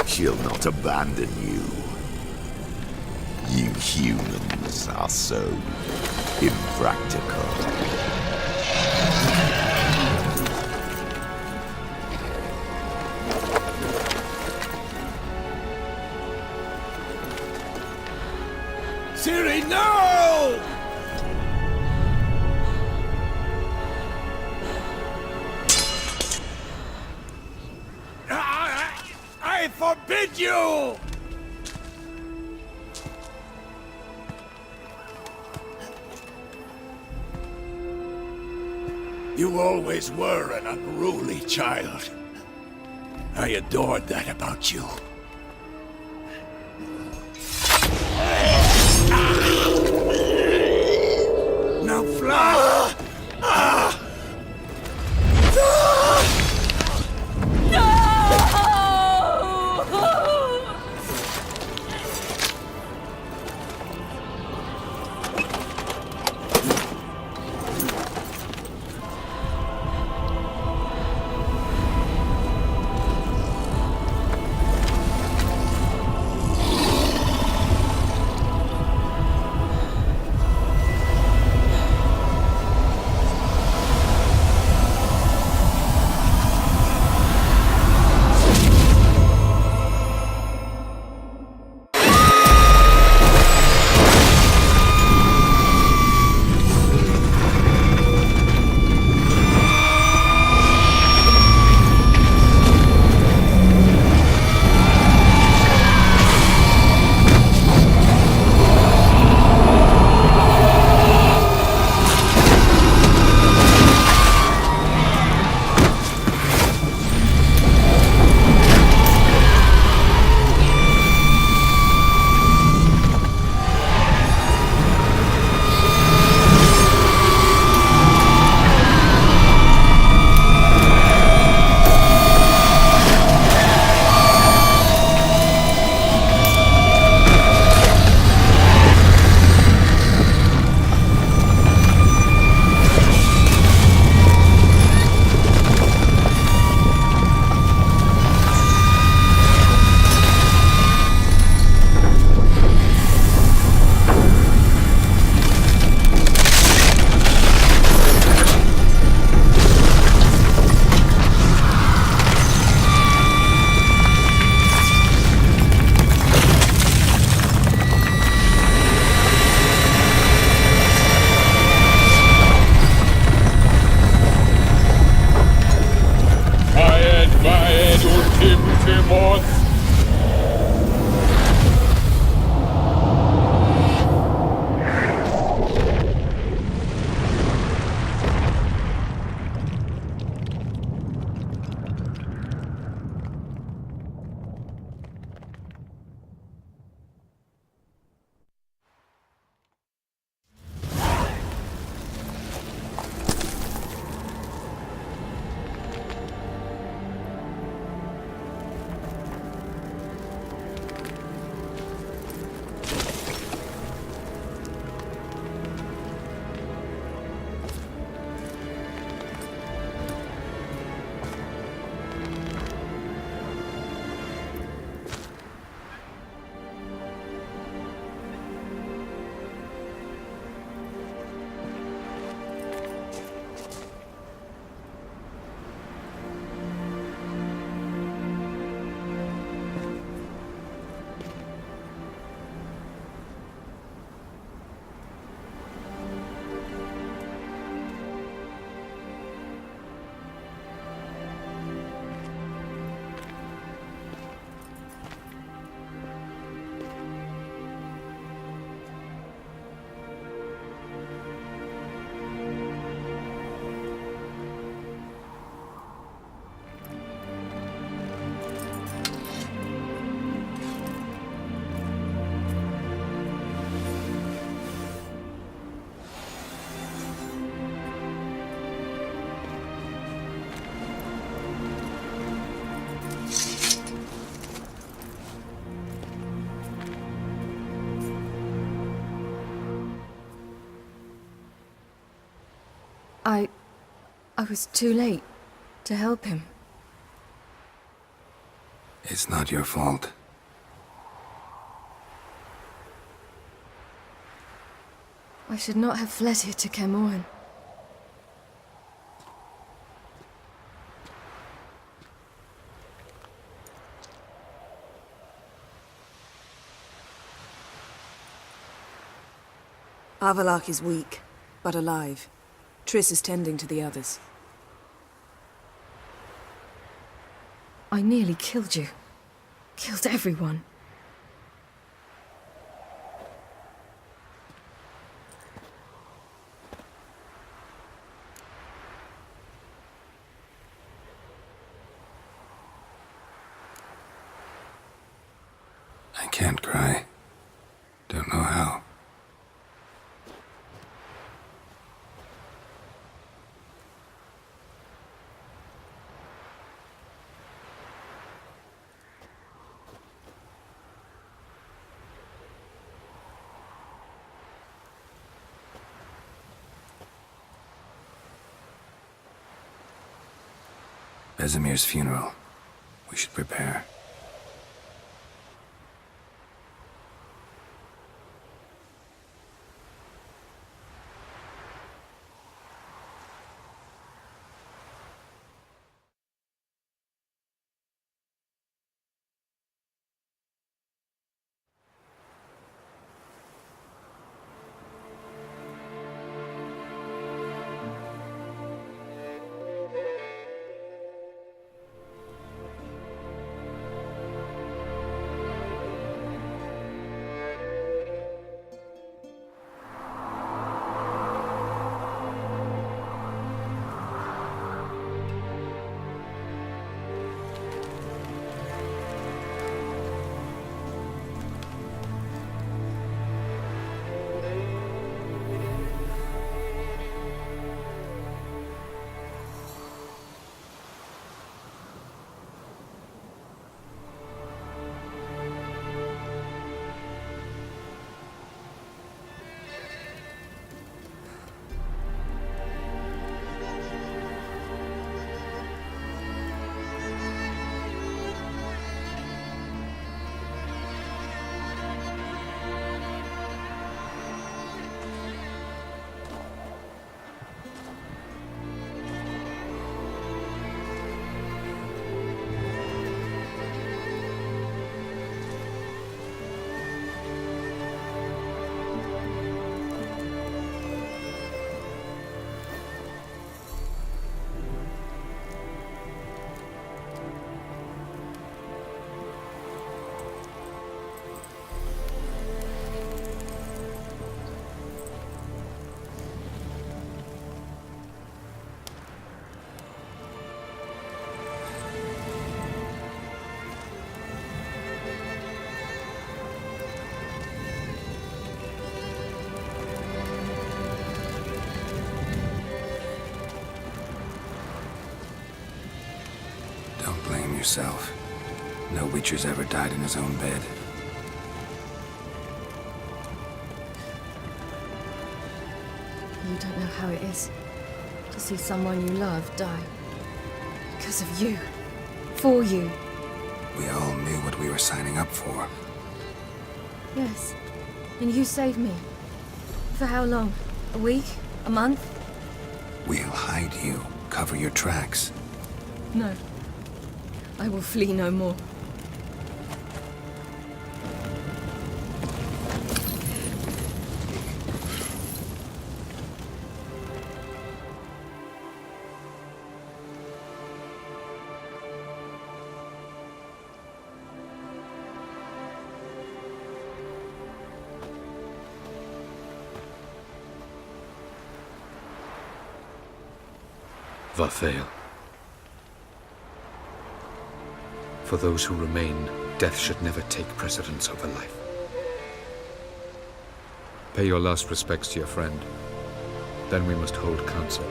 She'll not abandon you. You humans are so impractical. forbid you! You always were an unruly child. I adored that about you. Now fly! I was too late to help him. It's not your fault. I should not have fled here to Camoran. Avalok is weak, but alive. Triss is tending to the others. I nearly killed you. Killed everyone. I can't cry. Don't know how. Vesemir's funeral. We should prepare. Yourself. No Witcher's ever died in his own bed. You don't know how it is to see someone you love die. Because of you. For you. We all knew what we were signing up for. Yes. And you saved me. For how long? A week? A month? We'll hide you. Cover your tracks. No. I will flee no more. Varthael. For those who remain, death should never take precedence over life. Pay your last respects to your friend. Then we must hold council.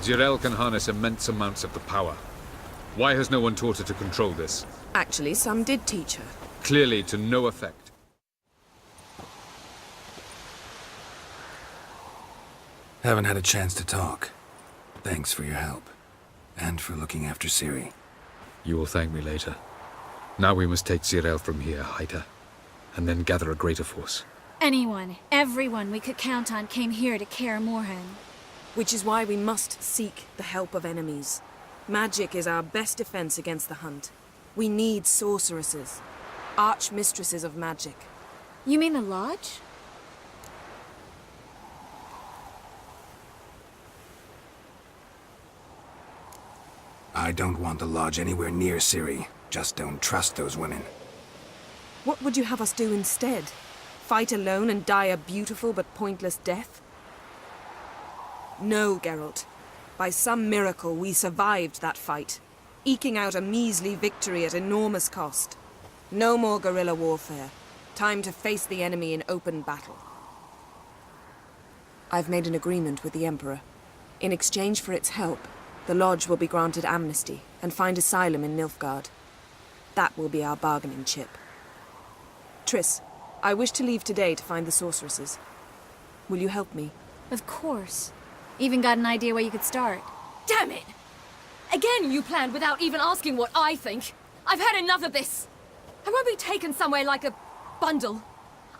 Zirael can harness immense amounts of the power. Why has no one taught her to control this? Actually, some did teach her. Clearly to no effect. Haven't had a chance to talk. Thanks for your help. And for looking after Ciri. You will thank me later. Now we must take Zirael from here, hide her, and then gather a greater force. Anyone, everyone we could count on came here to Kaer Morhen. Which is why we must seek the help of enemies. Magic is our best defense against the hunt. We need sorceresses. Archmistresses of magic. You mean the Lodge? I don't want the Lodge anywhere near Ciri. Just don't trust those women. What would you have us do instead? Fight alone and die a beautiful but pointless death? No, Geralt. By some miracle, we survived that fight, eking out a measly victory at enormous cost. No more guerrilla warfare. Time to face the enemy in open battle. I've made an agreement with the Emperor. In exchange for its help, the Lodge will be granted amnesty and find asylum in Nilfgaard. That will be our bargaining chip. Triss, I wish to leave today to find the sorceresses. Will you help me? Of course. Even got an idea where you could start. Damn it! Again you planned without even asking what I think. I've had enough of this. I won't be taken somewhere like a bundle.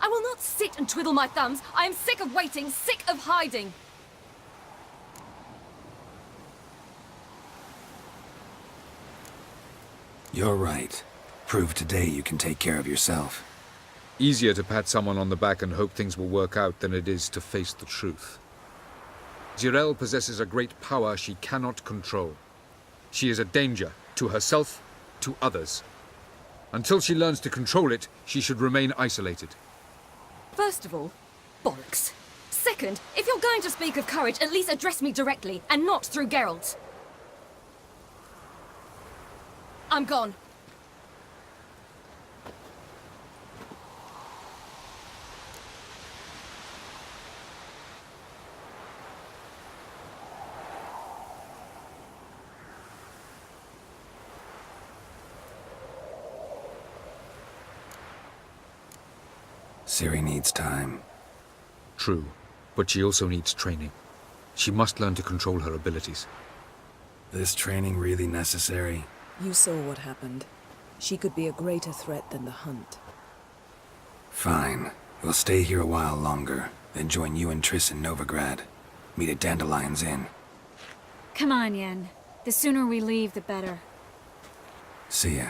I will not sit and twiddle my thumbs. I am sick of waiting, sick of hiding. You're right. Prove today you can take care of yourself. Easier to pat someone on the back and hope things will work out than it is to face the truth. Jirel possesses a great power she cannot control. She is a danger to herself, to others. Until she learns to control it, she should remain isolated. First of all, bollocks. Second, if you're going to speak of courage, at least address me directly, and not through Geralt. I'm gone. Ciri needs time. True, but she also needs training. She must learn to control her abilities. This training really necessary? You saw what happened. She could be a greater threat than the Hunt. Fine. We'll stay here a while longer, then join you and Triss in Novigrad. Meet at Dandelion's Inn. Come on, Yen. The sooner we leave, the better. See ya.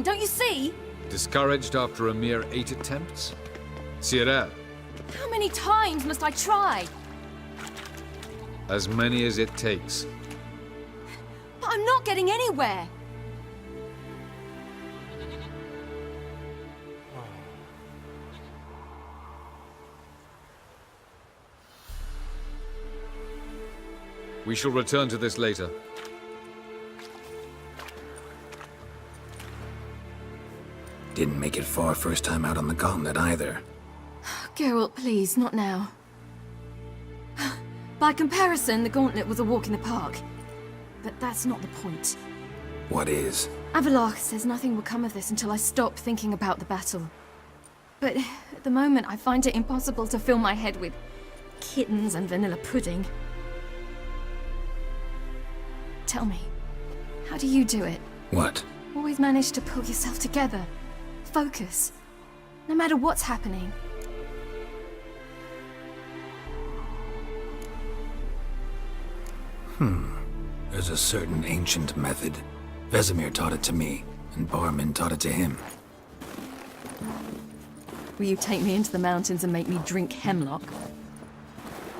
Don't you see? Discouraged after a mere 8 attempts? Ciri, How many times must I try? as many as it takes. But I'm not getting anywhere. We shall return to this later. Didn't make it far first time out on the gauntlet either. Geralt, please, not now. By comparison, the gauntlet was a walk in the park. But that's not the point. What is? Avallac'h says nothing will come of this until I stop thinking about the battle. But at the moment, I find it impossible to fill my head with kittens and vanilla pudding. Tell me, how do you do it? What? Always manage to pull yourself together. Focus. No matter what's happening. There's a certain ancient method. Vesemir taught it to me, and Barman taught it to him. Will you take me into the mountains and make me drink hemlock?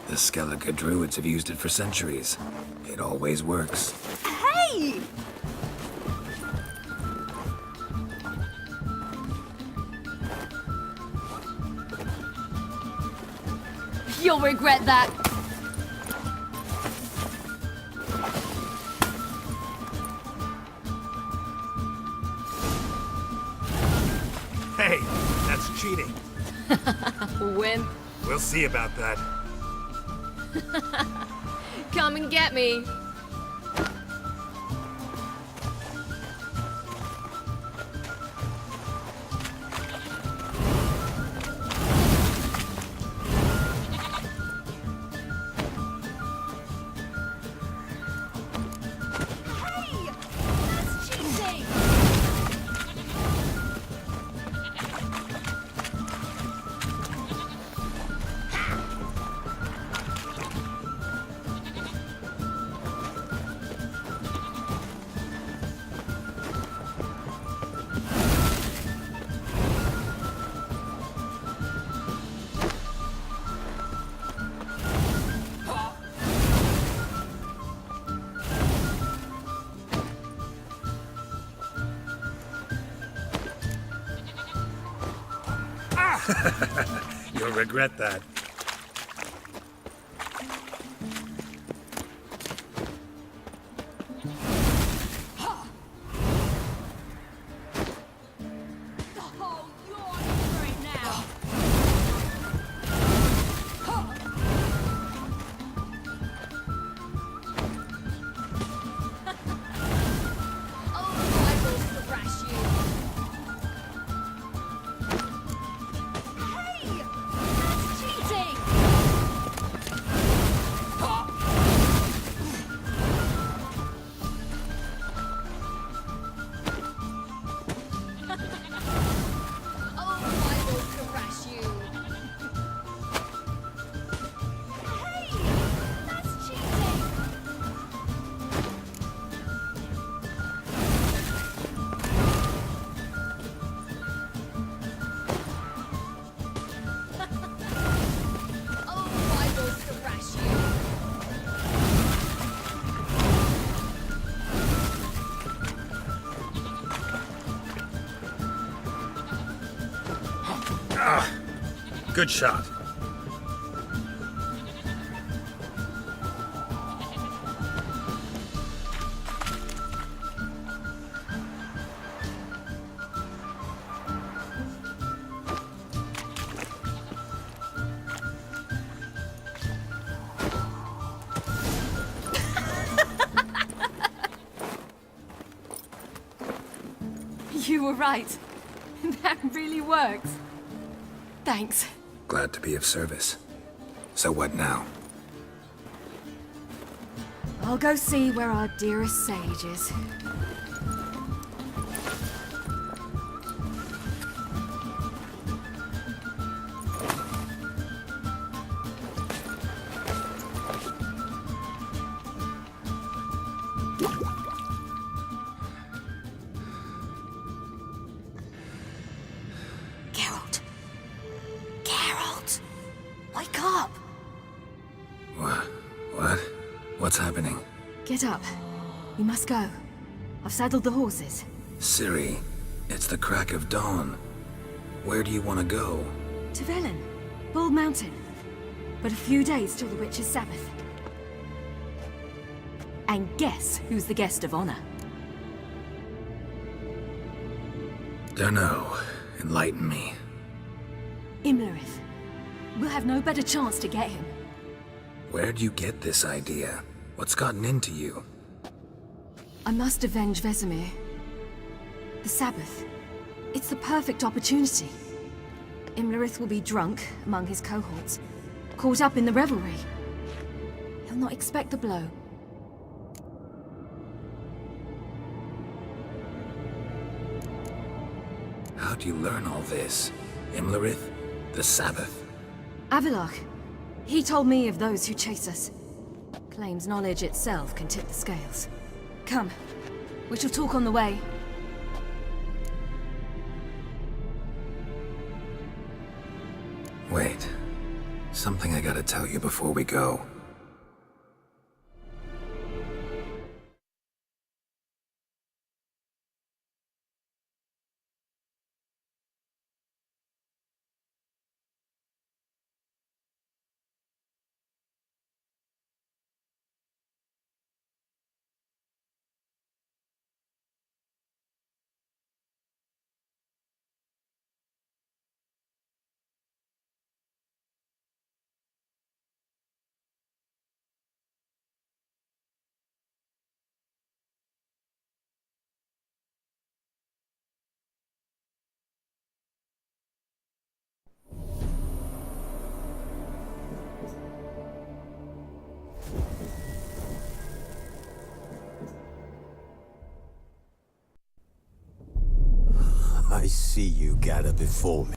The Skellige druids have used it for centuries. It always works. Hey! You'll regret that. Hey, that's cheating. Wimp. We'll see about that. Come and get me. You'll regret that. Good shot. You were right. That really works. Thanks. Glad to be of service. So what now? I'll go see where our dearest sage is. Wake up! What? What's happening? Get up. We must go. I've saddled the horses. Ciri, it's the crack of dawn. Where do you want to go? To Velen. Bald Mountain. But a few days till the Witch's Sabbath. And guess who's the guest of honor? Dunno. Enlighten me. Imlerith. We'll have no better chance to get him. Where'd you get this idea? What's gotten into you? I must avenge Vesemir. The Sabbath. It's the perfect opportunity. Imlerith will be drunk among his cohorts, caught up in the revelry. He'll not expect the blow. How'd you learn all this? Imlerith? The Sabbath? Avalok. He told me of those who chase us. Claims knowledge itself can tip the scales. Come. We shall talk on the way. Wait. Something I gotta tell you before we go. I see you gather before me.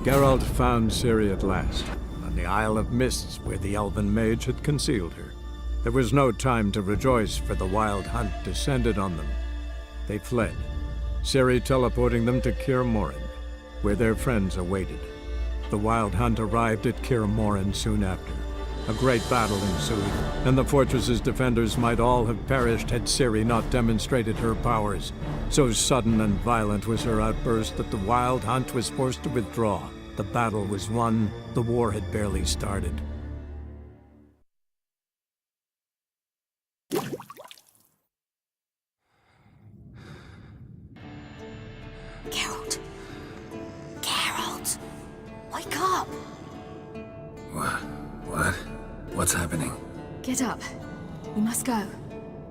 Geralt found Ciri at last, on the Isle of Mists where the elven mage had concealed her. There was no time to rejoice, for the wild hunt descended on them. They fled, Ciri teleporting them to Kaer Morhen, where their friends awaited. The wild hunt arrived at Kaer Morhen soon after. A great battle ensued, and the fortress's defenders might all have perished had Ciri not demonstrated her powers. So sudden and violent was her outburst that the wild hunt was forced to withdraw. The battle was won. The war had barely started. Geralt! Geralt! Wake up! What? What's happening? Get up. We must go.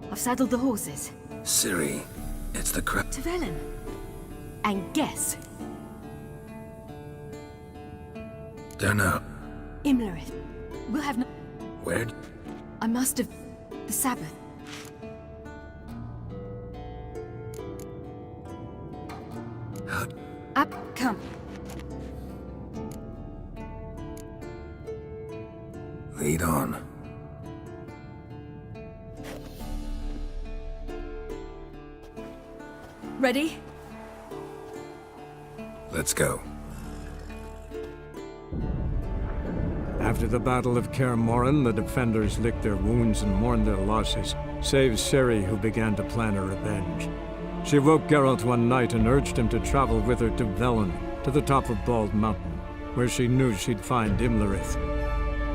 I've saddled the horses. Ciri, it's the crap. To Velen. And guess. Don't know. Imlerith. We'll have no... Where? I must have... The Sabbath. How? Up, come. Lead on. Ready? Let's go. After the Battle of Kaer Morhen, the defenders licked their wounds and mourned their losses, save Ciri, who began to plan her revenge. She woke Geralt one night and urged him to travel with her to Velen, to the top of Bald Mountain, where she knew she'd find Imlerith.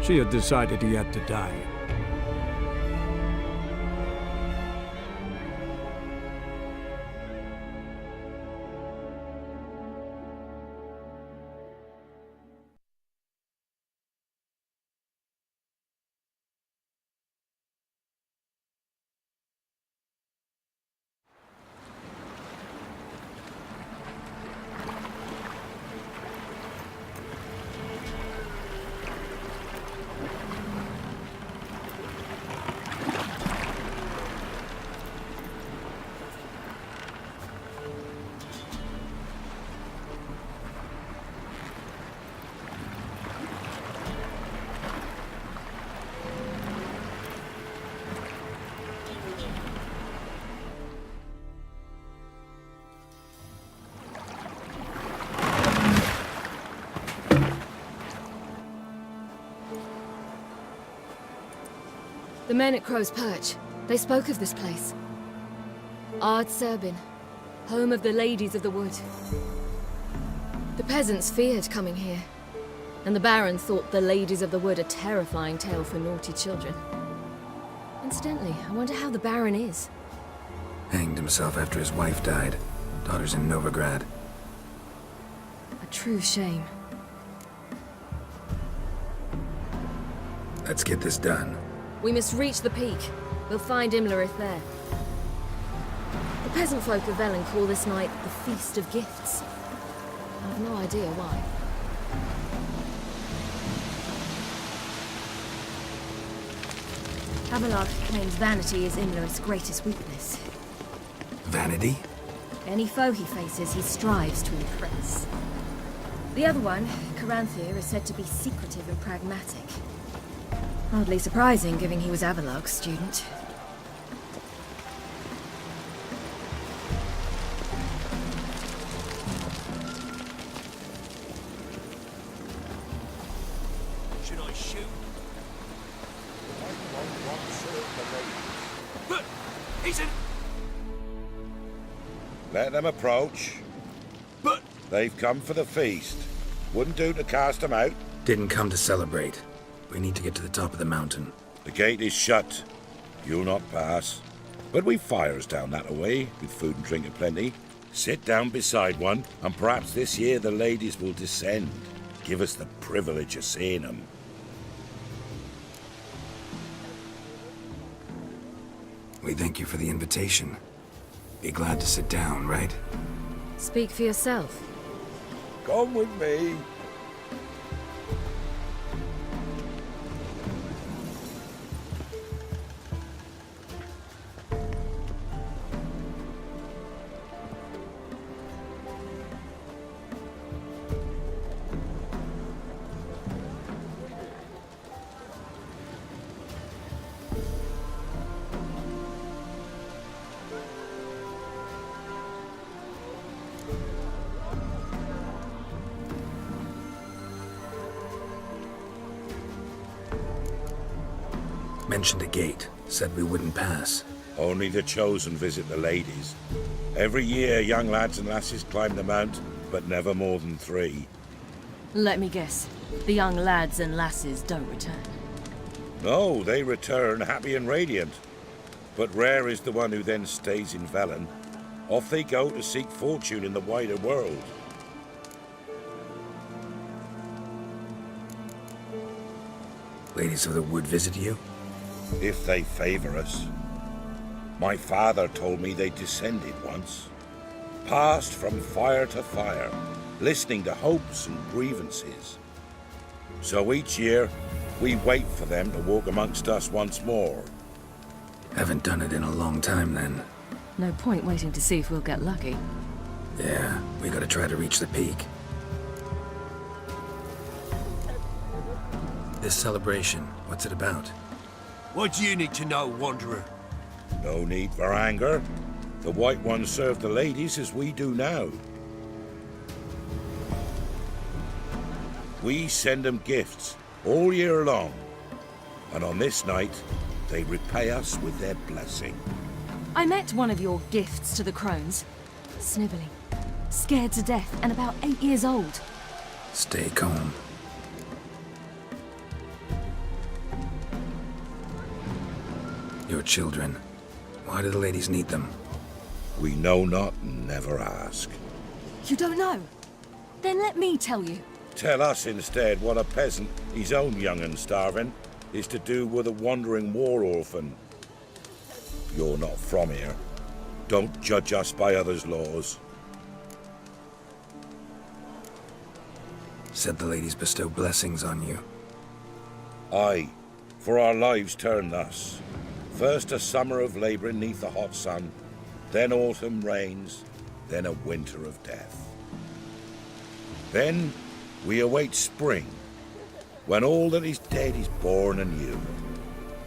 She had decided he had to die. The men at Crow's Perch, they spoke of this place. Ard Serbin, home of the Ladies of the Wood. The peasants feared coming here, and the Baron thought the Ladies of the Wood a terrifying tale for naughty children. Incidentally, I wonder how the Baron is. Hanged himself after his wife died. Daughter's in Novigrad. A true shame. Let's get this done. We must reach the peak. We'll find Imlerith there. The peasant folk of Velen call this night the Feast of Gifts. I have no idea why. Abelard claims vanity is Imlerith's greatest weakness. Vanity? Any foe he faces, he strives to impress. The other one, Caranthir, is said to be secretive and pragmatic. Hardly surprising, given he was Abelard's student. Should I shoot? Look! He's in... Let them approach. But... They've come for the feast. Wouldn't do to cast them out. Didn't come to celebrate. We need to get to the top of the mountain. The gate is shut. You'll not pass. But we've fires down that away, with food and drink aplenty. Sit down beside one, and perhaps this year the ladies will descend. Give us the privilege of seeing them. We thank you for the invitation. Be glad to sit down, right? Speak for yourself. Come with me. mentioned a gate, said we wouldn't pass. Only the chosen visit the ladies. Every year, young lads and lasses climb the mount, but never more than 3. Let me guess. The young lads and lasses don't return. No, they return happy and radiant. But rare is the one who then stays in Velen. Off they go to seek fortune in the wider world. Ladies of the Wood visit you? If they favor us. My father told me they descended once. Passed from fire to fire, listening to hopes and grievances. So each year, we wait for them to walk amongst us once more. Haven't done it in a long time, then. No point waiting to see if we'll get lucky. Yeah, we gotta try to reach the peak. This celebration, what's it about? What do you need to know, Wanderer? No need for anger. The White Ones serve the ladies as we do now. We send them gifts all year long. And on this night, they repay us with their blessing. I met one of your gifts to the crones. Snivelling, scared to death, and about 8 years old. Stay calm. Your children. Why do the ladies need them? We know not and never ask. You don't know? Then let me tell you. Tell us instead what a peasant, his own young and starving, is to do with a wandering war orphan. You're not from here. Don't judge us by others' laws. Said the ladies bestow blessings on you. Aye, for our lives turn thus. First a summer of labouring neath the hot sun, then autumn rains, then a winter of death. Then we await spring, when all that is dead is born anew.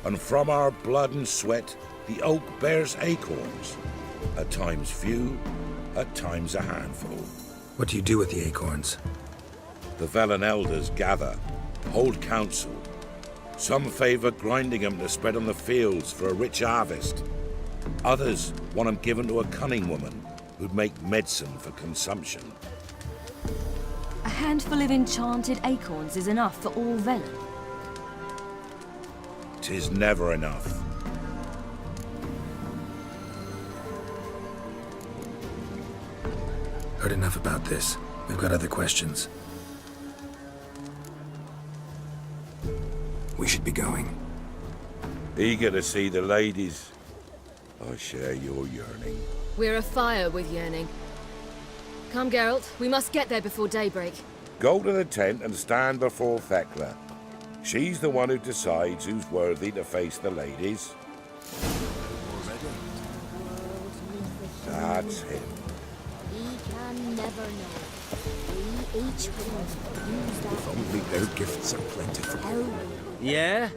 And from our blood and sweat the oak bears acorns, at times few, at times a handful. What do you do with the acorns? The Velen elders gather, hold council. Some favour grinding them to spread on the fields for a rich harvest. Others want them given to a cunning woman who'd make medicine for consumption. A handful of enchanted acorns is enough for all Velen. 'Tis never enough. Heard enough about this. We've got other questions. We should be going. Eager to see the ladies. I share your yearning. We're afire with yearning. Come, Geralt. We must get there before daybreak. Go to the tent and stand before Thekla. She's the one who decides who's worthy to face the ladies. That's him. We can never know. We each will use that. If only their gifts are plentiful. Yeah?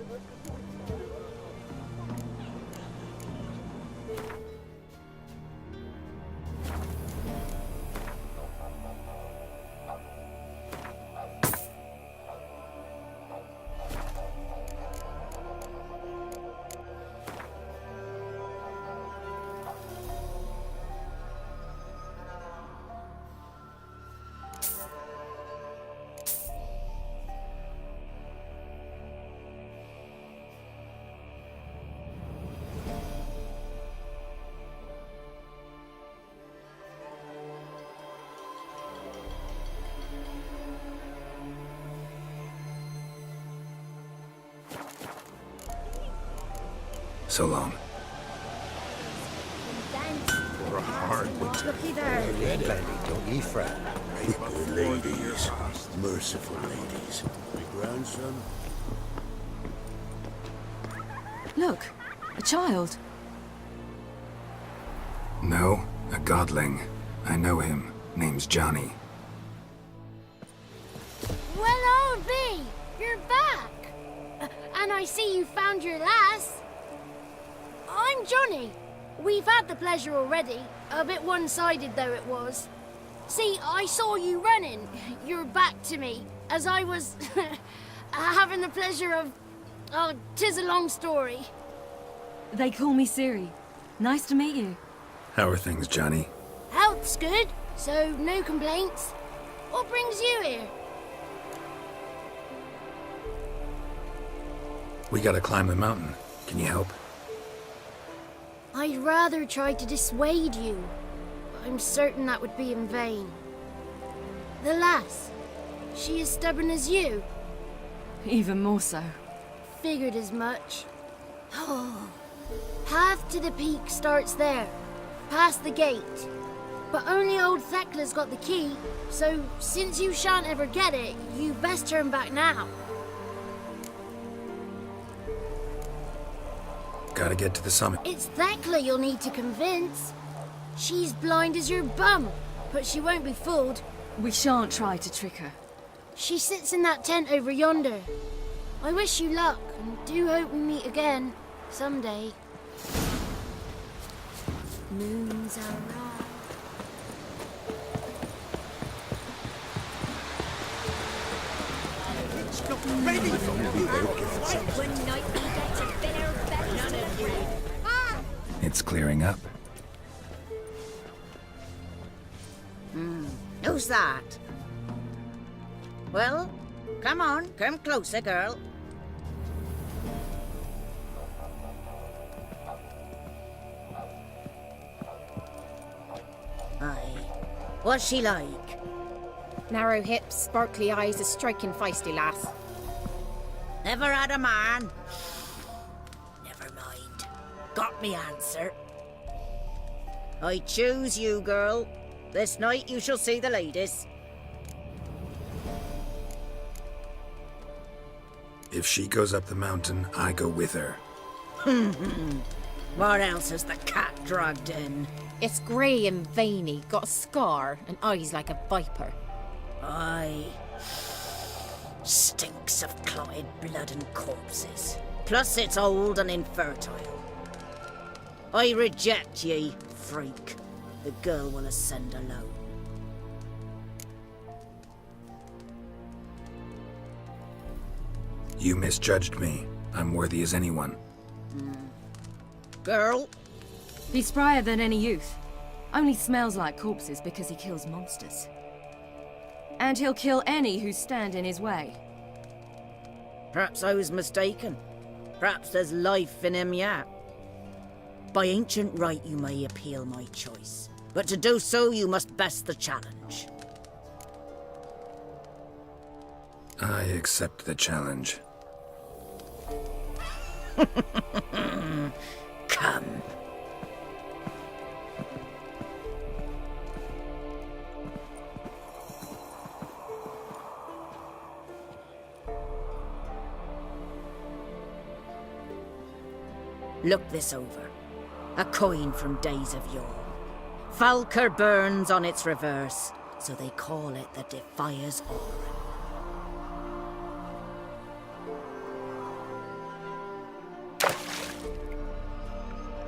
So long. For a hard winter. Looky there. Plenty, don't ye fret. Good ladies. Merciful ladies. My grandson. Look, a child. No, a godling. I know him. Name's Johnny. Well, old B, you're back. And I see you found your lass. I'm Johnny. We've had the pleasure already. A bit one-sided though it was. See, I saw you running. Your back to me. As I was having the pleasure of Oh, 'tis a long story. They call me Siri. Nice to meet you. How are things, Johnny? Health's good, so no complaints. What brings you here? We gotta climb the mountain. Can you help? I'd rather try to dissuade you, but I'm certain that would be in vain. The lass, she as stubborn as you? Even more so. Figured as much. Path to the peak starts there, past the gate. But only old Thekla's got the key, so since you shan't ever get it, you best turn back now. Gotta get to the summit. It's Thekla you'll need to convince. She's blind as your bum, but she won't be fooled. We shan't try to trick her. She sits in that tent over yonder. I wish you luck, and do hope we meet again, someday. Moons are right. It's clearing up. Who's that? Well, come on, come closer, girl. Aye. What's she like? Narrow hips, sparkly eyes, a striking feisty lass. Never had a man. Never mind. Got me answer. I choose you, girl. This night you shall see the ladies. If she goes up the mountain, I go with her. What else has the cat dragged in? It's grey and veiny, got a scar, and eyes like a viper. Aye. Stinks of clotted blood and corpses. Plus it's old and infertile. I reject ye, freak. The girl will ascend alone. You misjudged me. I'm worthy as anyone. Girl? He's sprier than any youth. Only smells like corpses because he kills monsters. And he'll kill any who stand in his way. Perhaps I was mistaken. Perhaps there's life in him yet. By ancient right you may appeal my choice. But to do so you must best the challenge. I accept the challenge. Come. Look this over. A coin from days of yore. Falker burns on its reverse, so they call it the Defier's Aura.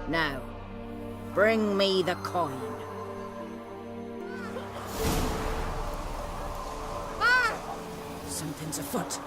Now, bring me the coin. Something's afoot.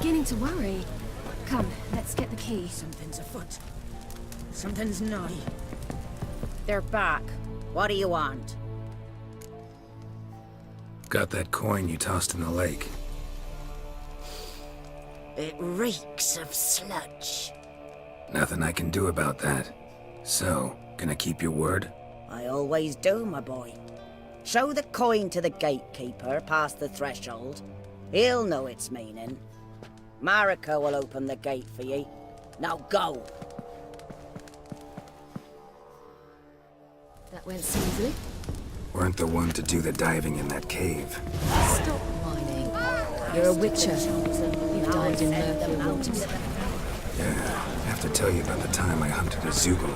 beginning to worry. Come, let's get the key. Something's afoot. Something's nigh. They're back. What do you want? Got that coin you tossed in the lake. It reeks of sludge. Nothing I can do about that. So, gonna keep your word? I always do, my boy. Show the coin to the gatekeeper past the threshold. He'll know its meaning. Marika will open the gate for ye. Now go! That went smoothly. Weren't the one to do the diving in that cave. Stop whining. You're a witcher. You've dived in murky waters. Yeah, I have to tell you about the time I hunted a Zoogle.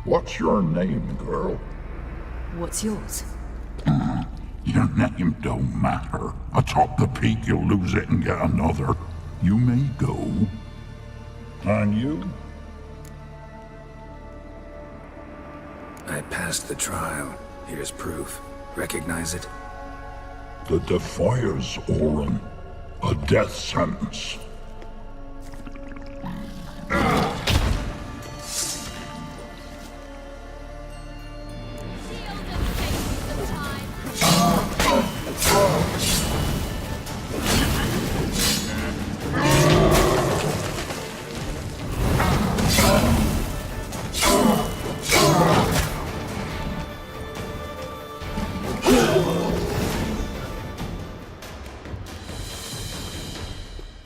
What's your name, girl? What's yours? Your name don't matter. Atop the peak, you'll lose it and get another. You may go. And you? I passed the trial. Here's proof. Recognize it? The Defier's Orin. A death sentence.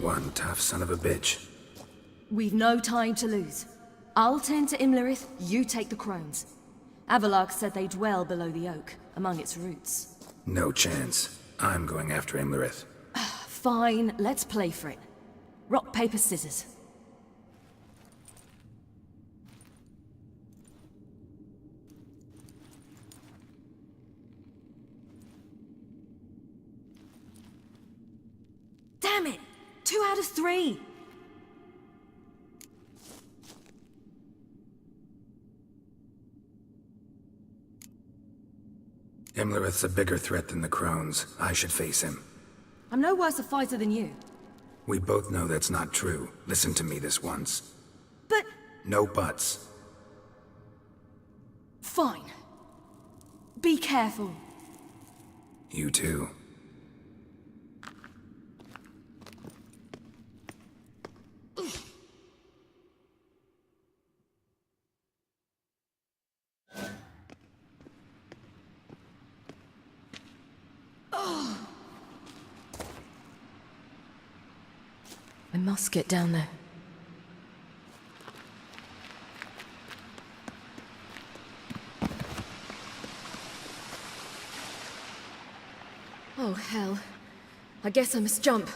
One tough son of a bitch. We've no time to lose. I'll tend to Imlerith, you take the crones. Avalok said they dwell below the oak, among its roots. No chance. I'm going after Imlerith. Fine, let's play for it. Rock, paper, scissors. Damn it! 2 out of 3! Imlerith's a bigger threat than the crones. I should face him. I'm no worse a fighter than you. We both know that's not true. Listen to me this once. But... No buts. Fine. Be careful. You too. I must get down there. Oh, hell. I guess I must jump.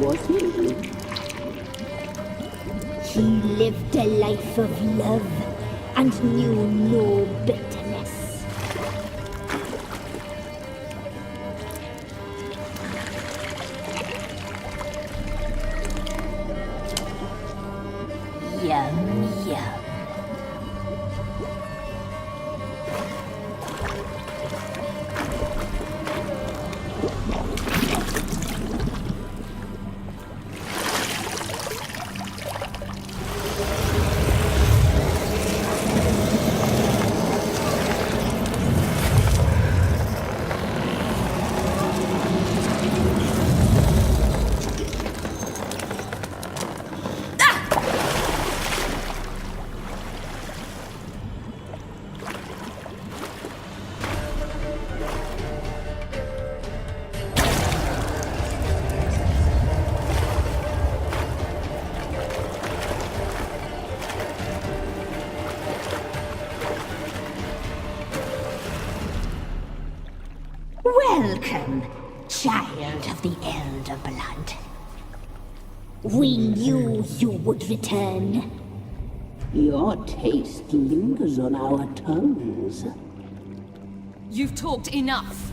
was he? He lived a life of love and knew no bitterness. Yum, yum. Welcome, child of the Elder Blood. We knew you would return. Your taste lingers on our tongues. You've talked enough.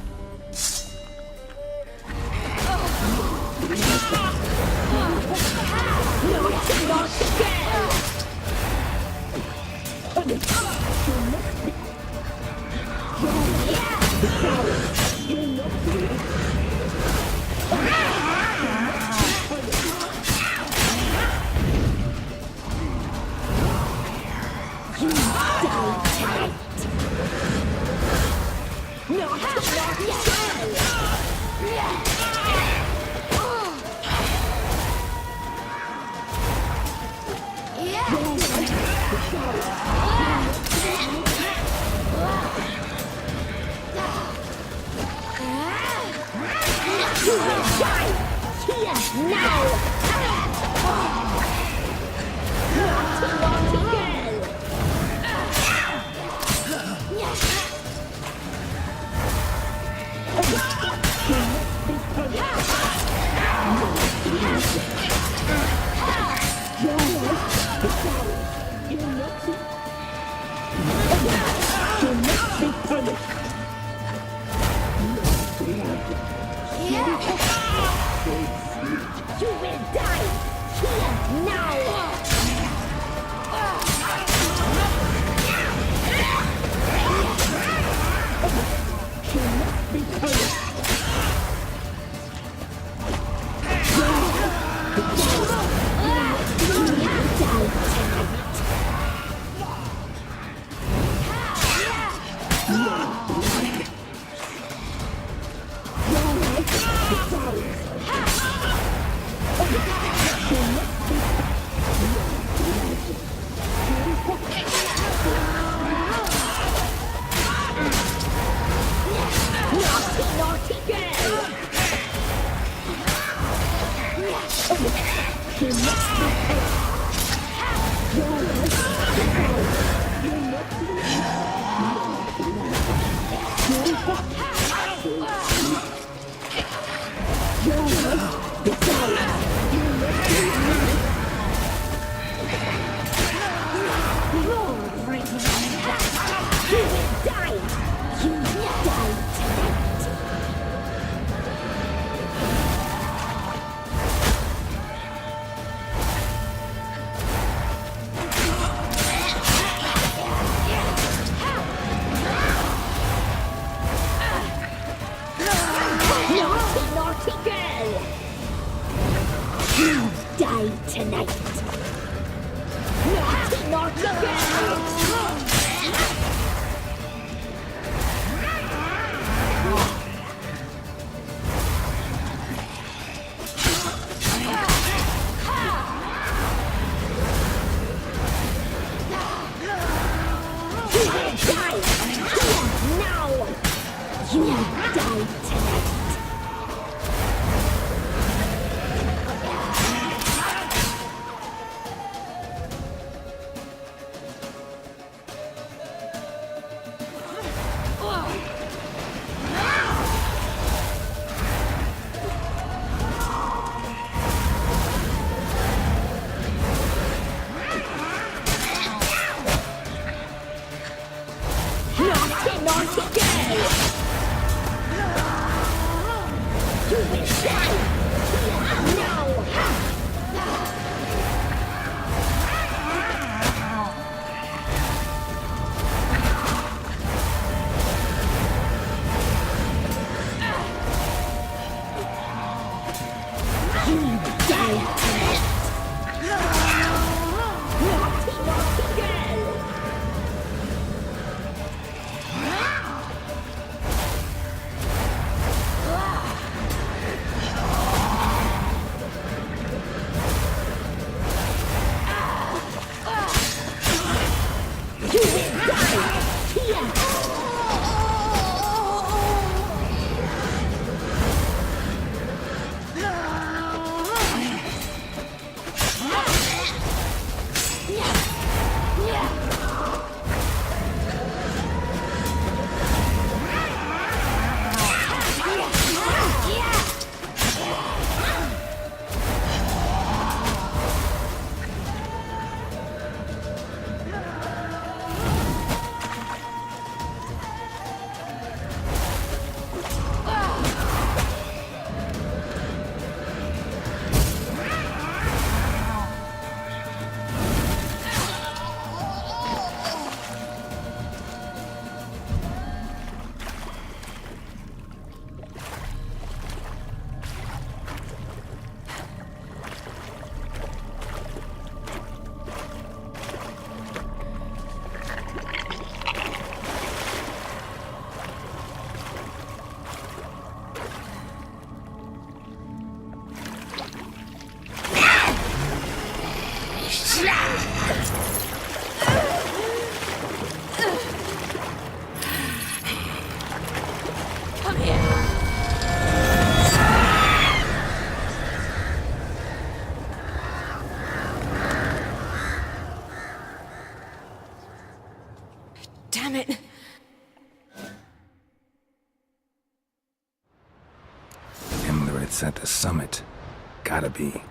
Damn it! Himmler had set the summit. Gotta be.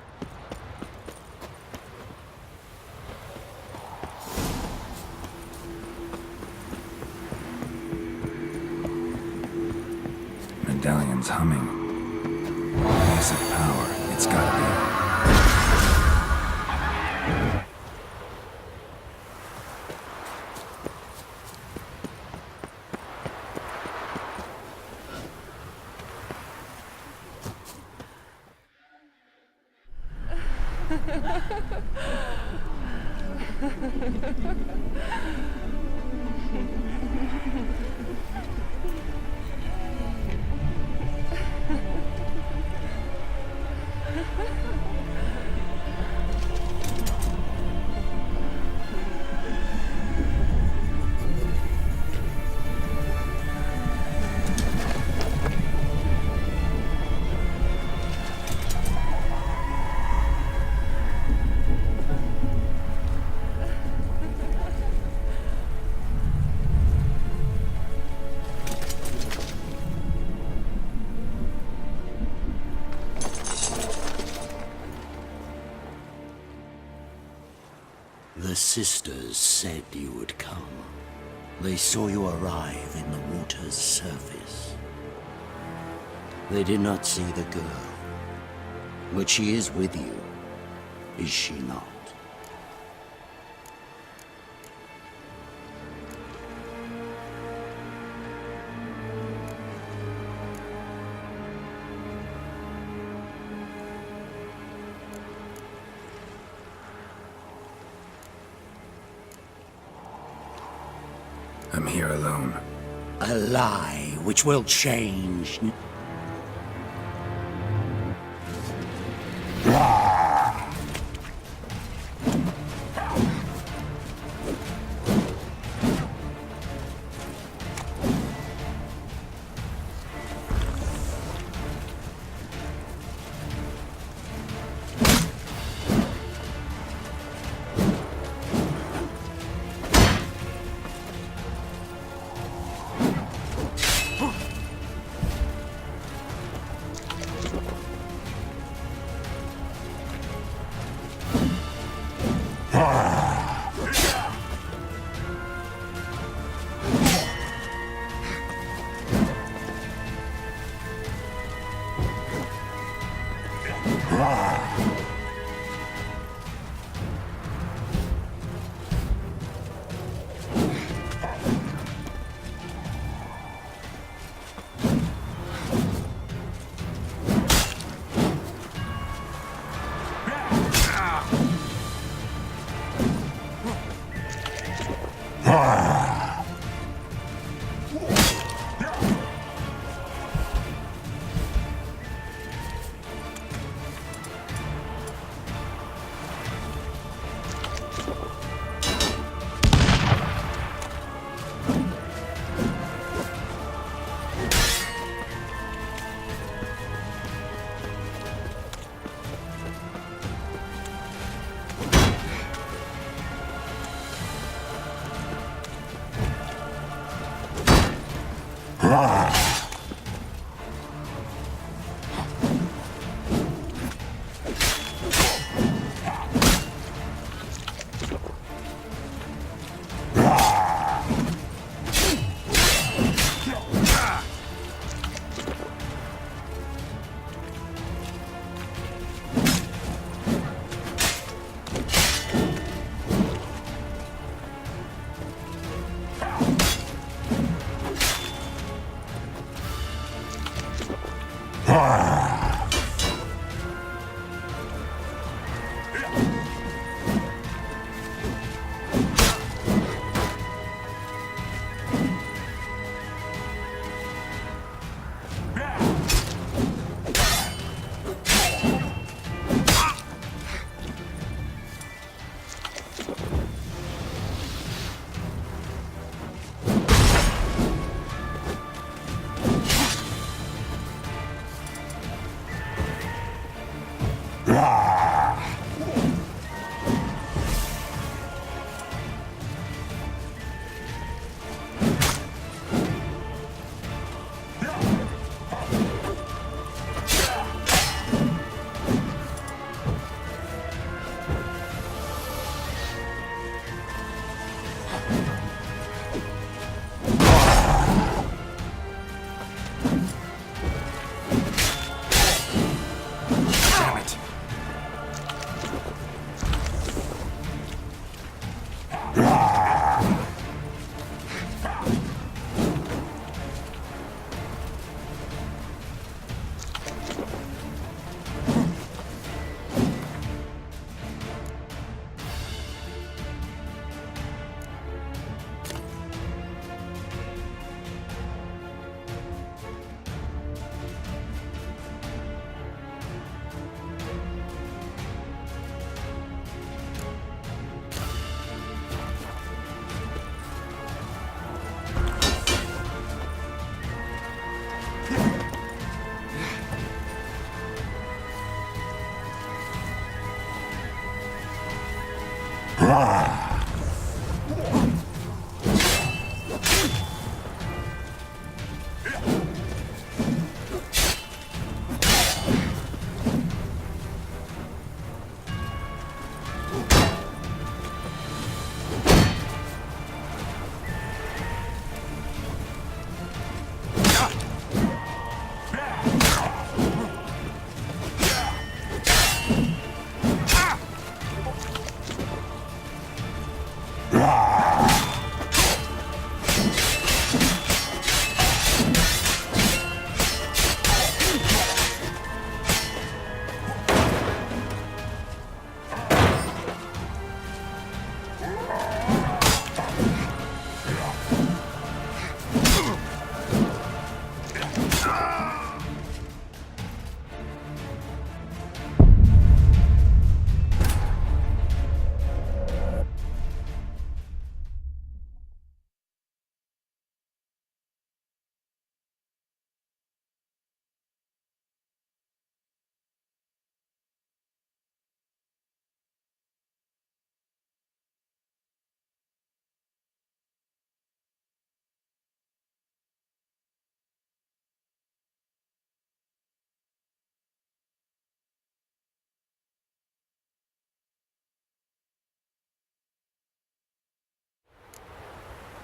Medallion's humming. Massive power. It's gotta be. The sisters said you would come. They saw you arrive in the water's surface. They did not see the girl. But she is with you, is she not? I'm here alone. A lie which will change.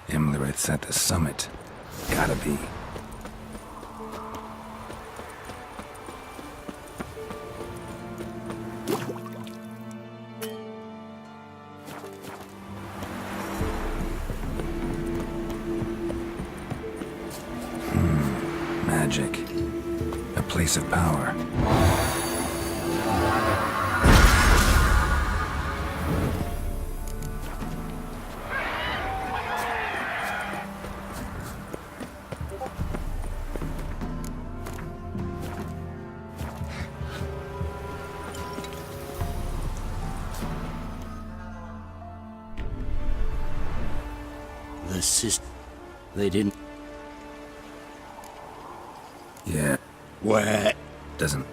Emirates at the summit. Gotta be. Magic. A place of power. The system. They didn't. Yeah. Where? Doesn't.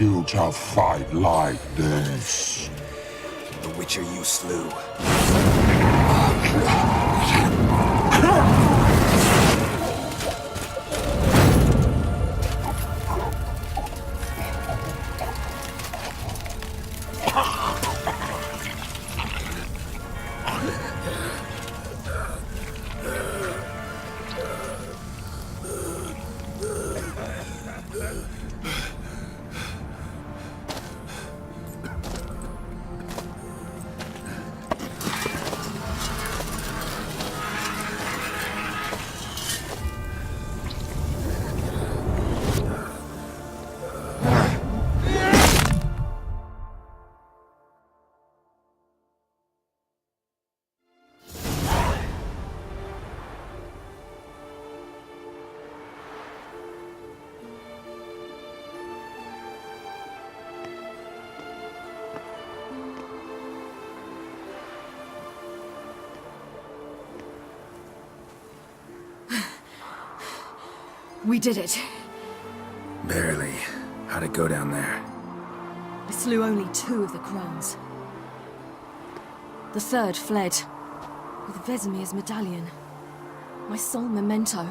you to fight like this. The Witcher you slew. We did it. Barely. How'd it go down there? I slew only 2 of the crones. The 3rd fled, with Vesemir's medallion. My sole memento.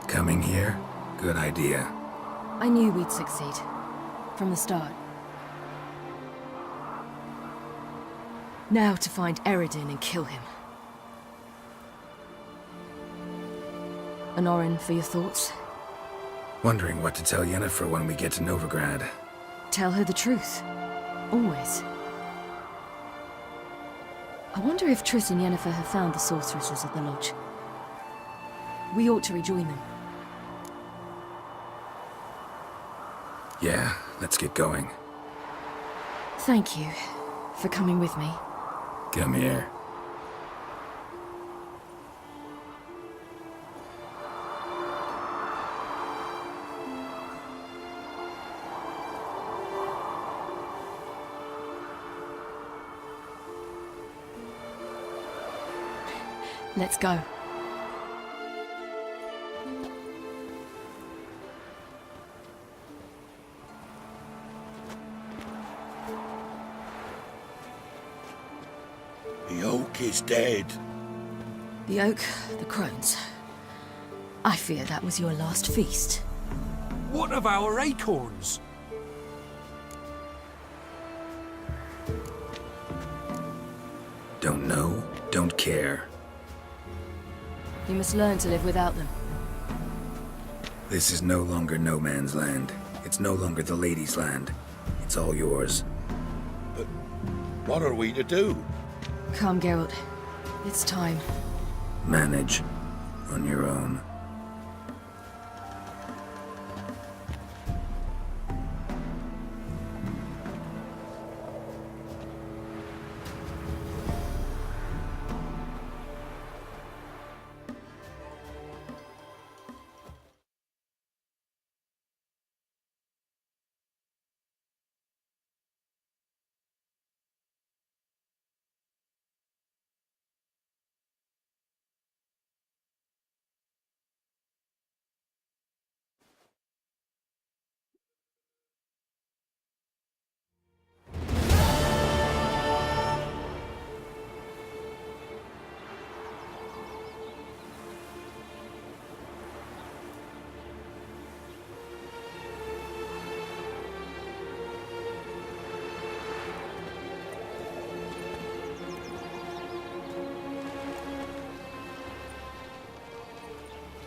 Coming here? Good idea. I knew we'd succeed. From the start. Now to find Eredin and kill him. Honorin, for your thoughts? Wondering what to tell Yennefer when we get to Novigrad. Tell her the truth. Always. I wonder if Triss and Yennefer have found the sorceresses at the lodge. We ought to rejoin them. Yeah, let's get going. Thank you for coming with me. Come here. Let's go. The oak is dead. The oak, the crones. I fear that was your last feast. What of our acorns? Don't know, don't care. You must learn to live without them. This is no longer no man's land. It's no longer the lady's land. It's all yours. But what are we to do? Come, Geralt. It's time. Manage. On your own.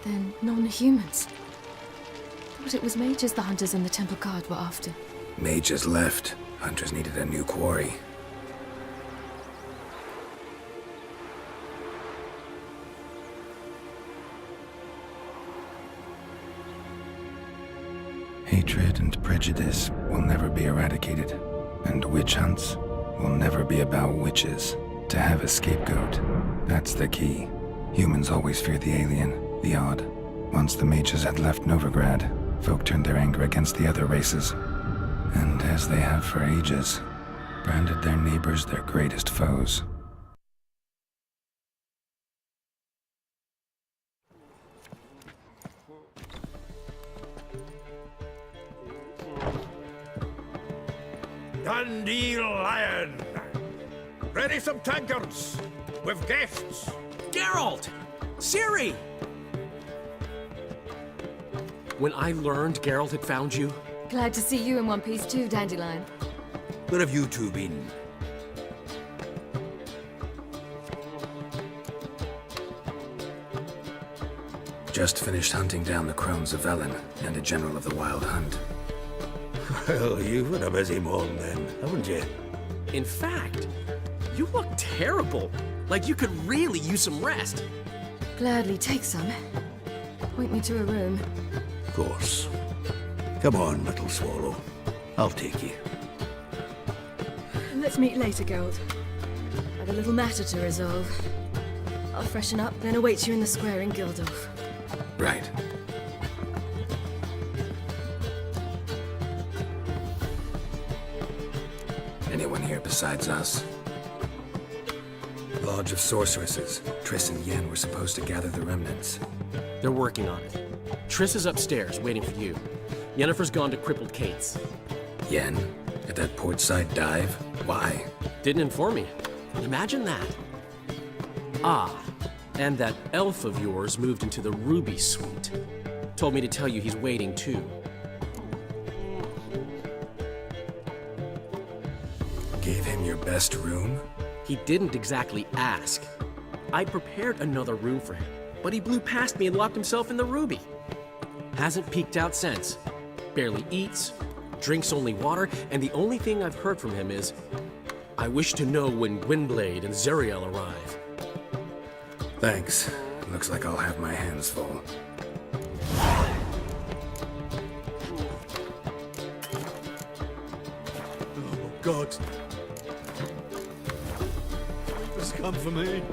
Then non-humans. Thought it was mages the hunters and the temple guard were after. Mages left. Hunters needed a new quarry. Hatred and prejudice will never be eradicated, and witch hunts will never be about witches. To have a scapegoat, that's the key. Humans always fear the alien, the odd. Once the mages had left Novigrad, folk turned their anger against the other races, and as they have for ages, branded their neighbors their greatest foes. Dandelion! Ready some tankards! With guests! Geralt! Ciri! When I learned Geralt had found you... Glad to see you in one piece too, Dandelion. Where have you two been? Just finished hunting down the crones of Velen and a general of the Wild Hunt. Well, you've had a busy morning then, haven't you? In fact, you look terrible. Like you could really use some rest. Gladly take some. Point me to a room. Of course. Come on, little swallow. I'll take you. Let's meet later, Geralt. I've a little matter to resolve. I'll freshen up, then await you in the square in Gildorf. Right. Anyone here besides us? Lodge of Sorceresses. Triss and Yen were supposed to gather the remnants. They're working on it. Triss is upstairs, waiting for you. Yennefer's gone to Crippled Kate's. Yen? At that portside dive? Why? Didn't inform me. Imagine that. Ah, and that elf of yours moved into the Ruby Suite. Told me to tell you he's waiting too. Gave him your best room? He didn't exactly ask. I prepared another room for him, but he blew past me and locked himself in the Ruby. Hasn't peeked out since. Barely eats, drinks only water, and the only thing I've heard from him is, I wish to know when Gwynblade and Zariel arrive. Thanks. Looks like I'll have my hands full. Oh, God. Just come for me.